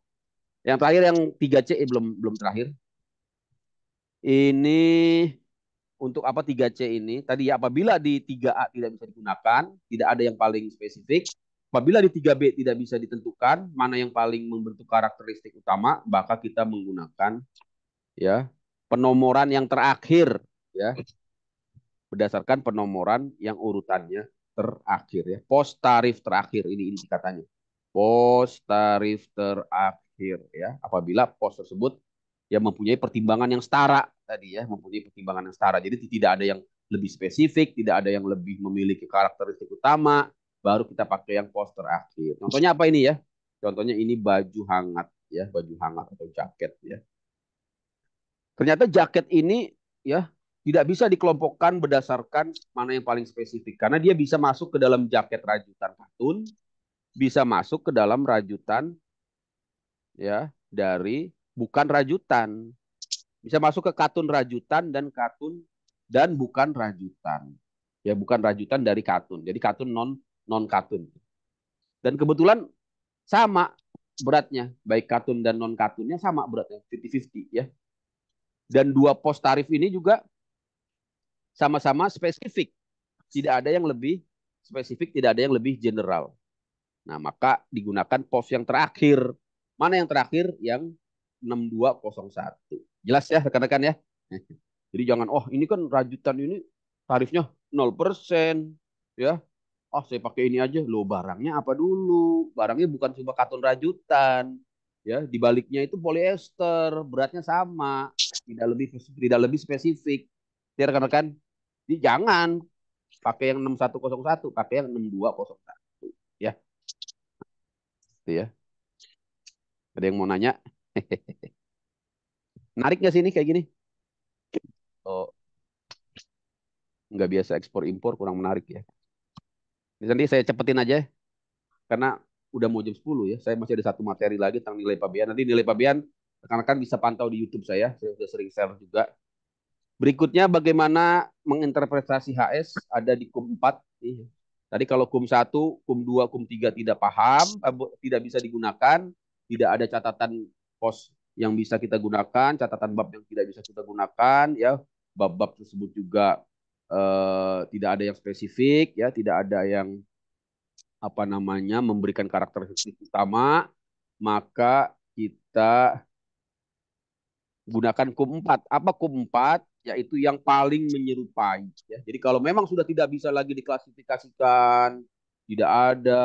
Yang terakhir yang 3C belum belum terakhir. Ini untuk apa 3C ini? Tadi ya apabila di 3A tidak bisa digunakan, tidak ada yang paling spesifik. Apabila di 3B tidak bisa ditentukan mana yang paling membentuk karakteristik utama, maka kita menggunakan ya penomoran yang terakhir ya, berdasarkan penomoran yang urutannya terakhir ya. Pos tarif terakhir ini katanya. Pos tarif terakhir ya. Apabila pos tersebut yang mempunyai pertimbangan yang setara tadi ya, mempunyai pertimbangan yang setara. Jadi tidak ada yang lebih spesifik, tidak ada yang lebih memiliki karakteristik utama, baru kita pakai yang pos terakhir. Contohnya apa ini ya? Contohnya ini baju hangat ya, baju hangat atau jaket ya. Ternyata jaket ini ya tidak bisa dikelompokkan berdasarkan mana yang paling spesifik karena dia bisa masuk ke dalam jaket rajutan katun, bisa masuk ke dalam rajutan ya dari bukan rajutan. Bisa masuk ke katun rajutan dan bukan rajutan. Ya bukan rajutan dari katun. Jadi katun non katun. Dan kebetulan sama beratnya, baik katun dan non katunnya sama beratnya, 50-50 ya. Dan dua pos tarif ini juga sama-sama spesifik. Tidak ada yang lebih spesifik, tidak ada yang lebih general. Nah, maka digunakan pos yang terakhir. Mana yang terakhir? Yang 6201. Jelas ya rekan-rekan ya? Jadi jangan, oh ini kan rajutan ini tarifnya 0%. Ya, oh saya pakai ini aja. Loh barangnya apa dulu? Barangnya bukan cuma katun rajutan. Ya, di baliknya itu polyester, beratnya sama, tidak lebih spesifik. Ya rekan-rekan, jadi jangan pakai yang 6101, pakai yang 6201 ya. Itu ya. Ada yang mau nanya? Menarik nggak sih ini kayak gini? Oh, nggak biasa ekspor impor kurang menarik ya. Nanti saya cepetin aja karena udah mau jam 10 ya. Saya masih ada satu materi lagi tentang nilai pabean. Nanti nilai pabean rekan-rekan bisa pantau di YouTube saya. Saya sudah sering share juga. Berikutnya bagaimana menginterpretasi HS ada di KUM 4. Tadi kalau KUM 1, KUM 2, KUM 3 tidak paham, tidak bisa digunakan, tidak ada catatan pos yang bisa kita gunakan, catatan bab yang tidak bisa kita gunakan, ya bab-bab tersebut juga tidak ada yang spesifik, ya tidak ada yang apa namanya memberikan karakteristik utama, maka kita gunakan KUM 4. Apa KUM 4? Yaitu yang paling menyerupai. Ya. Jadi kalau memang sudah tidak bisa lagi diklasifikasikan, tidak ada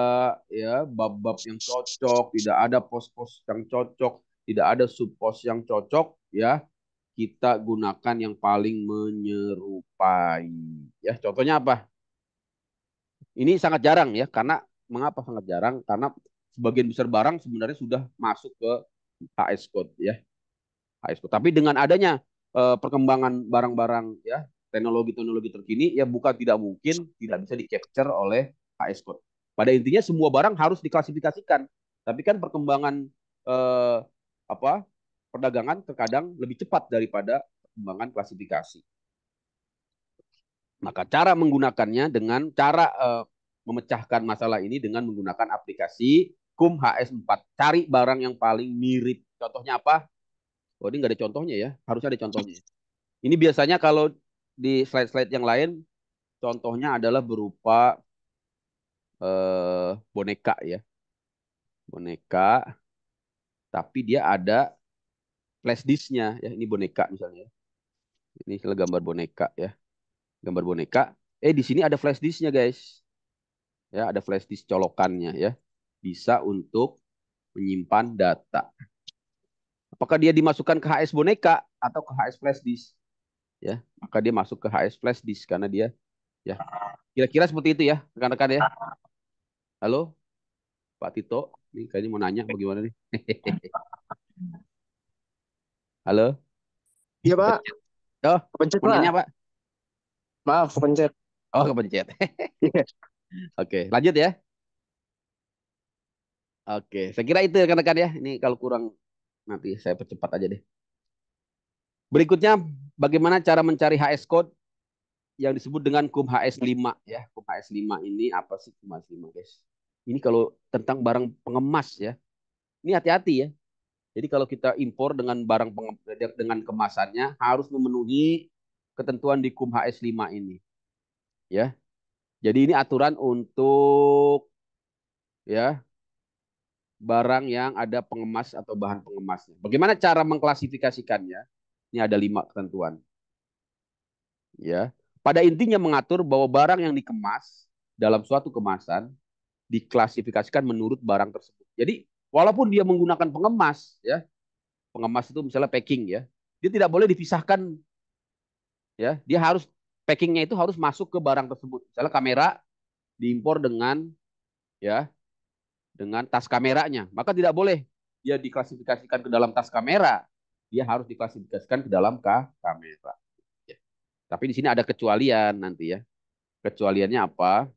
ya bab-bab yang cocok, tidak ada pos-pos yang cocok, tidak ada subpos yang cocok, ya kita gunakan yang paling menyerupai. Ya, contohnya apa? Ini sangat jarang ya, karena mengapa sangat jarang? Karena sebagian besar barang sebenarnya sudah masuk ke HS code ya. HS code. Tapi dengan adanya perkembangan barang-barang ya, teknologi-teknologi terkini ya bukan tidak mungkin tidak bisa di-capture oleh HS code. Pada intinya semua barang harus diklasifikasikan. Tapi kan perkembangan eh, apa perdagangan terkadang lebih cepat daripada perkembangan klasifikasi. Maka cara menggunakannya dengan cara memecahkan masalah ini dengan menggunakan aplikasi KUM HS4. Cari barang yang paling mirip. Contohnya apa? Oh, ini nggak ada contohnya ya. Harus ada contohnya. Ini biasanya kalau di slide-slide yang lain, contohnya adalah berupa boneka ya. Boneka, tapi dia ada flash disknya ya. Ini boneka misalnya. Ini gambar boneka ya. Gambar boneka. Di sini ada flash disknya guys. Ya, ada flash disk colokannya ya. Bisa untuk menyimpan data. Apakah dia dimasukkan ke HS boneka? atau ke HS flash disk. Ya, maka dia masuk ke HS flash disk karena dia ya kira-kira seperti itu ya rekan-rekan ya. Halo Pak Tito, ini kayaknya mau nanya bagaimana nih? Halo, Iya Pak, kepencet. Oh, kepencet mau Pak. nanya Pak? Maaf, kepencet. Oh, kepencet. Iya. Oke, lanjut ya. Oke, saya kira itu rekan-rekan ya. Ini kalau kurang nanti saya percepat aja deh. Berikutnya, bagaimana cara mencari HS code yang disebut dengan KUM HS5 ya. KUM HS5 ini apa sih KUM HS5, guys? Ini kalau tentang barang pengemas ya. Ini hati-hati ya. Jadi kalau kita impor dengan dengan kemasannya harus memenuhi ketentuan di KUM HS5 ini ya. Jadi ini aturan untuk ya barang yang ada pengemas atau bahan pengemasnya. Bagaimana cara mengklasifikasikannya? Ini ada 5 ketentuan. Ya, pada intinya mengatur bahwa barang yang dikemas dalam suatu kemasan diklasifikasikan menurut barang tersebut. Jadi walaupun dia menggunakan pengemas, ya pengemas itu misalnya packing ya, dia tidak boleh dipisahkan ya. Dia harus packingnya itu harus masuk ke barang tersebut. Misalnya kamera diimpor dengan ya dengan tas kameranya, maka tidak boleh dia diklasifikasikan ke dalam tas kamera. Dia harus diklasifikasikan ke dalam kamera. Ya. Tapi di sini ada kecualian nanti ya. Kecualiannya apa?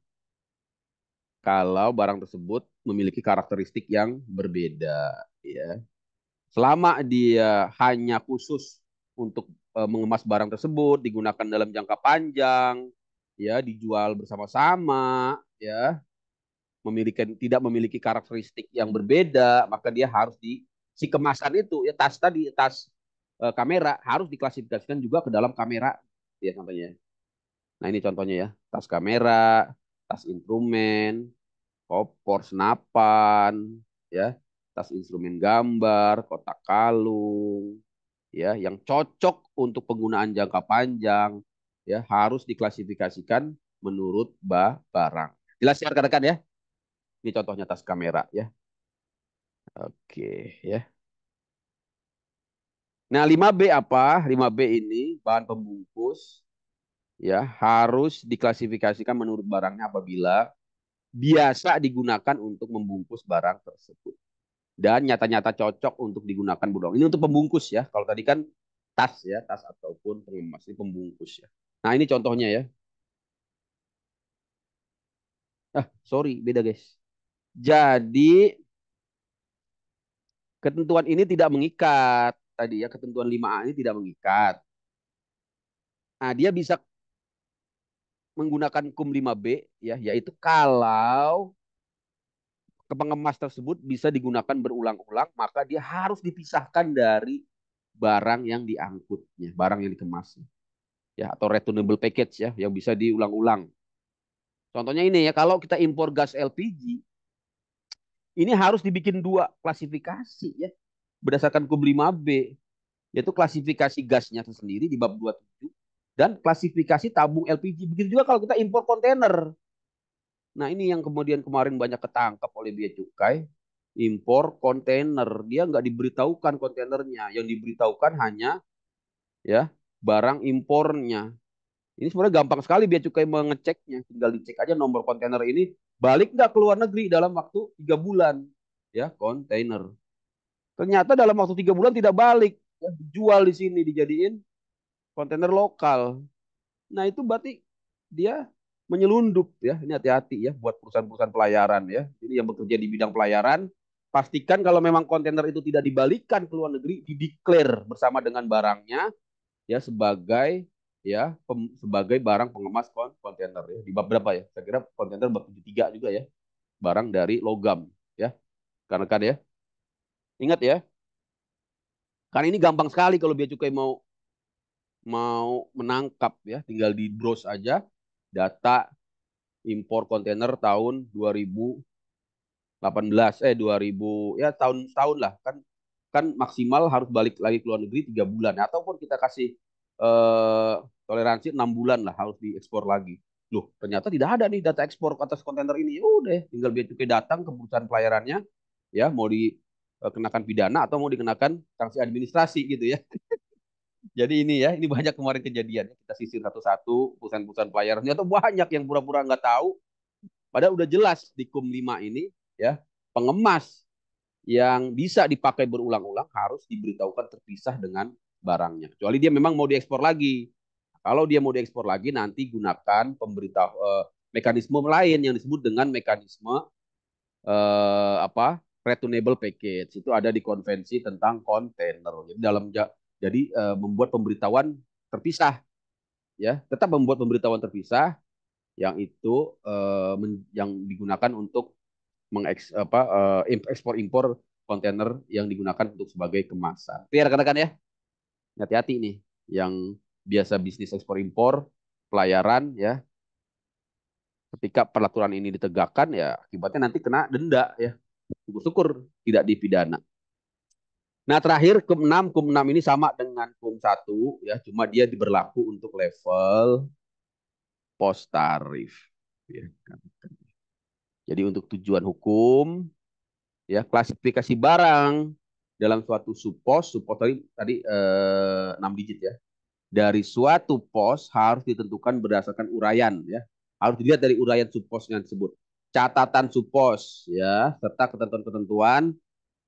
Kalau barang tersebut memiliki karakteristik yang berbeda, ya. Selama dia hanya khusus untuk mengemas barang tersebut, digunakan dalam jangka panjang, ya, dijual bersama-sama, ya, tidak memiliki karakteristik yang berbeda, maka dia harus si kemasan itu, ya, tas tadi, tas kamera harus diklasifikasikan juga ke dalam kamera, ya contohnya. Nah ini contohnya ya, tas kamera, tas instrumen, kopor, senapan, ya, tas instrumen gambar, kotak kalung, ya, yang cocok untuk penggunaan jangka panjang, ya, harus diklasifikasikan menurut barang. Jelas ya rekan-rekan ya? Ini contohnya tas kamera ya. Oke, ya. Nah, 5B apa? 5B ini bahan pembungkus ya harus diklasifikasikan menurut barangnya apabila biasa digunakan untuk membungkus barang tersebut. Dan nyata-nyata cocok untuk digunakan berulang. Ini untuk pembungkus ya. Kalau tadi kan tas ya, tas ataupun pengemas ini pembungkus ya. Nah ini contohnya ya. Sorry, beda guys. Jadi ketentuan ini tidak mengikat. Tadi ya ketentuan 5A ini tidak mengikat. Nah dia bisa menggunakan KUM 5B ya, yaitu kalau pengemas tersebut bisa digunakan berulang-ulang, maka dia harus dipisahkan dari barang yang diangkutnya, barang yang dikemas. Ya, atau returnable package ya, yang bisa diulang-ulang. Contohnya ini ya, kalau kita impor gas LPG, ini harus dibikin 2 klasifikasi ya, berdasarkan KUM 5B, yaitu klasifikasi gasnya tersendiri di bab 27 dan klasifikasi tabung LPG. Begitu juga kalau kita impor kontainer. Nah, ini yang kemudian kemarin banyak ketangkap oleh Bea Cukai, impor kontainer. Dia nggak diberitahukan kontainernya, yang diberitahukan hanya ya barang impornya. Ini sebenarnya gampang sekali Bea Cukai mengeceknya. Tinggal dicek aja nomor kontainer ini balik nggak ke luar negeri dalam waktu 3 bulan. Ya, kontainer. Ternyata dalam waktu 3 bulan tidak balik. Ya, dijual di sini, dijadiin kontainer lokal. Nah, itu berarti dia menyelundup ya. Ini hati-hati ya buat perusahaan-perusahaan pelayaran ya. Jadi yang bekerja di bidang pelayaran, pastikan kalau memang kontainer itu tidak dibalikan ke luar negeri, dideklar bersama dengan barangnya ya sebagai sebagai barang pengemas kontainer ya. Di bab berapa ya? Saya kira kontainer bab 73 juga ya. Barang dari logam ya. Karena kan ya. Ingat ya. Karena ini gampang sekali kalau bea cukai mau mau menangkap ya, tinggal di browse aja data impor kontainer tahun 2018 ya tahun lah kan kan maksimal harus balik lagi ke luar negeri 3 bulan ataupun kita kasih eh, toleransi 6 bulan lah harus diekspor lagi. Loh, ternyata tidak ada nih data ekspor atas kontainer ini. Udah, tinggal bea cukai datang ke perusahaan pelayarannya ya mau dikenakan pidana atau mau dikenakan sanksi administrasi gitu ya. Jadi ini ya, ini banyak kemarin kejadian. Kita sisir satu-satu perusahaan-perusahaan pelayaran. Ternyata banyak yang pura-pura nggak tahu. Padahal udah jelas di KUM 5 ini ya, pengemas yang bisa dipakai berulang-ulang harus diberitahukan terpisah dengan barangnya. Kecuali dia memang mau diekspor lagi. Kalau dia mau diekspor lagi, nanti gunakan mekanisme lain yang disebut dengan mekanisme apa returnable package. Itu ada di konvensi tentang kontainer. Jadi membuat pemberitahuan terpisah ya, tetap membuat pemberitahuan terpisah yang itu yang digunakan untuk ekspor impor kontainer yang digunakan untuk sebagai kemasan. Itu ya rekan-rekan ya. Hati-hati nih yang biasa bisnis ekspor impor pelayaran ya. Ketika peraturan ini ditegakkan ya akibatnya nanti kena denda ya. Syukur-syukur tidak dipidana. Nah, terakhir KUM 6 ini sama dengan KUM 1 ya, cuma dia diberlaku untuk level pos tarif. Ya. Jadi untuk tujuan hukum ya klasifikasi barang dalam suatu suppos tadi 6 digit ya. Dari suatu pos harus ditentukan berdasarkan uraian ya. Harus dilihat dari uraian supposnya tersebut. Catatan suppos ya serta ketentuan-ketentuan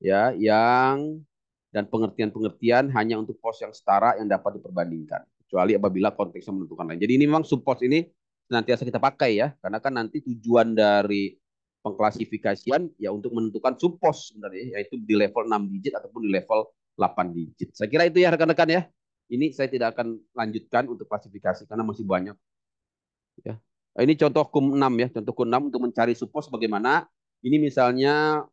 ya yang dan pengertian-pengertian hanya untuk pos yang setara yang dapat diperbandingkan kecuali apabila konteksnya menentukan lain. Jadi ini memang suppos ini senantiasa kita pakai ya karena kan nanti tujuan dari pengklasifikasian ya untuk menentukan suppos sebenarnya yaitu di level 6 digit ataupun di level 8 digit. Saya kira itu ya rekan-rekan ya. Ini saya tidak akan lanjutkan untuk klasifikasi karena masih banyak ya. Ini contoh KUM 6 ya, contoh KUM 6 untuk mencari suppos bagaimana. Ini misalnya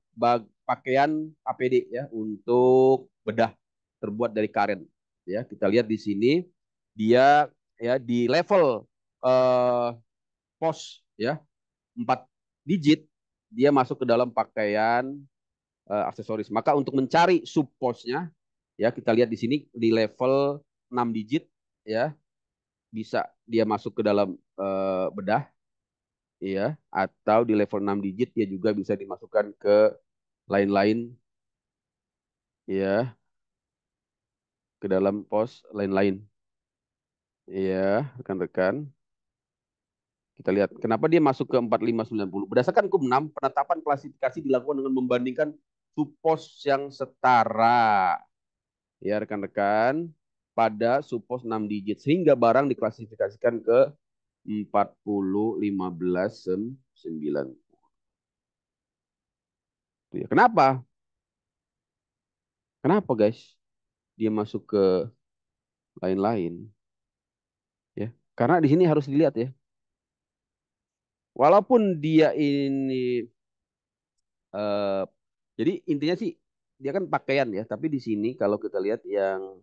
pakaian APD ya untuk bedah terbuat dari karet. Ya, kita lihat di sini dia ya di level eh, pos ya 4 digit dia masuk ke dalam pakaian aksesoris. Maka untuk mencari subposnya ya kita lihat di sini di level 6 digit ya bisa dia masuk ke dalam bedah ya atau di level 6 digit dia juga bisa dimasukkan ke lain-lain ya ke dalam pos lain-lain ya rekan-rekan. Kita lihat kenapa dia masuk ke 4590. Berdasarkan KUM 6, penetapan klasifikasi dilakukan dengan membandingkan suppos yang setara. Ya rekan-rekan, pada suppos 6 digit sehingga barang diklasifikasikan ke 40, 15, 9. Kenapa? Kenapa guys? Dia masuk ke lain-lain. Ya, karena di sini harus dilihat ya. Walaupun dia ini eh, jadi intinya sih dia kan pakaian ya, tapi di sini kalau kita lihat yang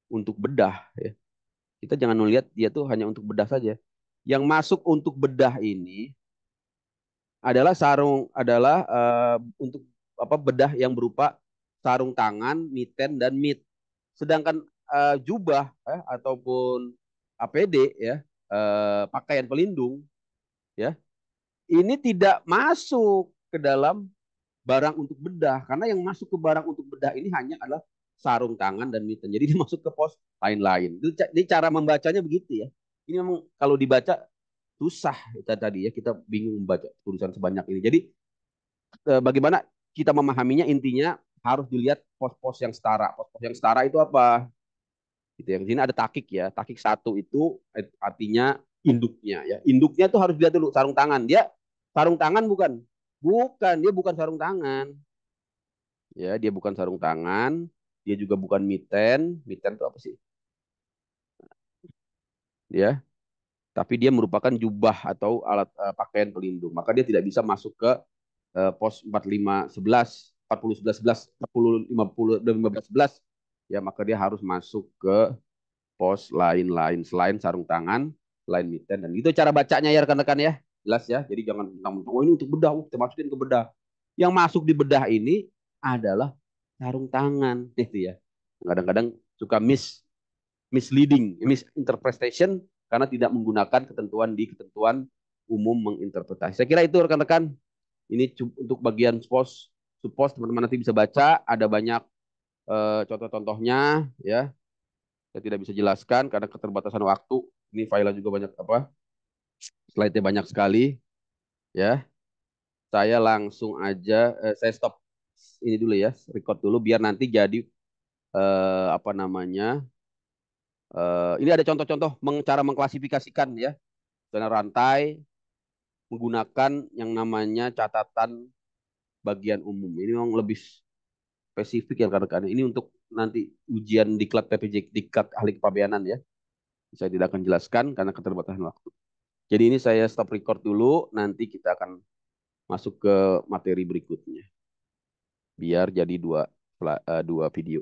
untuk bedah ya, kita jangan melihat dia tuh hanya untuk bedah saja. Yang masuk untuk bedah ini adalah untuk apa bedah yang berupa sarung tangan, miten dan mit. Sedangkan jubah ataupun APD ya, pakaian pelindung ya, ini tidak masuk ke dalam barang untuk bedah karena yang masuk ke barang untuk bedah ini hanya adalah sarung tangan dan mitten. Jadi dia masuk ke pos lain-lain. Ini cara membacanya begitu ya. Ini memang kalau dibaca susah kita tadi ya kita bingung membaca tulisan sebanyak ini. Jadi bagaimana kita memahaminya intinya harus dilihat pos-pos yang setara. Pos-pos yang setara itu apa? Gitu ya. Di sini ada takik ya. Takik satu itu artinya induknya ya. Induknya itu harus dilihat dulu sarung tangan. Dia sarung tangan bukan? Bukan, dia bukan sarung tangan. Ya, dia bukan sarung tangan. Dia juga bukan miten. Miten itu apa sih? Ya, tapi dia merupakan jubah atau alat pakaian pelindung. Maka dia tidak bisa masuk ke pos 4511, 4011, 40 50 dan 1511. Ya, maka dia harus masuk ke pos lain-lain selain sarung tangan, selain miten dan itu cara bacanya ya rekan-rekan ya. Jelas ya. Jadi jangan mentang-mentang oh ini untuk bedah, kita masukin ke bedah. Yang masuk di bedah ini adalah sarung tangan itu ya. Kadang-kadang suka misleading, misinterpretation karena tidak menggunakan ketentuan di ketentuan umum menginterpretasi. Saya kira itu rekan-rekan. Ini untuk bagian suppos teman-teman nanti bisa baca ada banyak contoh-contohnya ya. Saya tidak bisa jelaskan karena keterbatasan waktu. Ini filenya juga banyak apa? Slide-nya banyak sekali ya. Saya langsung aja saya stop ini dulu ya, record dulu biar nanti jadi apa namanya? Ini ada contoh-contoh cara mengklasifikasikan ya zona rantai menggunakan yang namanya catatan bagian umum. Ini memang lebih spesifik ya rekan-rekan. Ini untuk nanti ujian diklat PPJ, diklat ahli kepabeanan ya. Saya tidak akan jelaskan karena keterbatasan waktu. Jadi ini saya stop record dulu, nanti kita akan masuk ke materi berikutnya. Biar jadi dua video.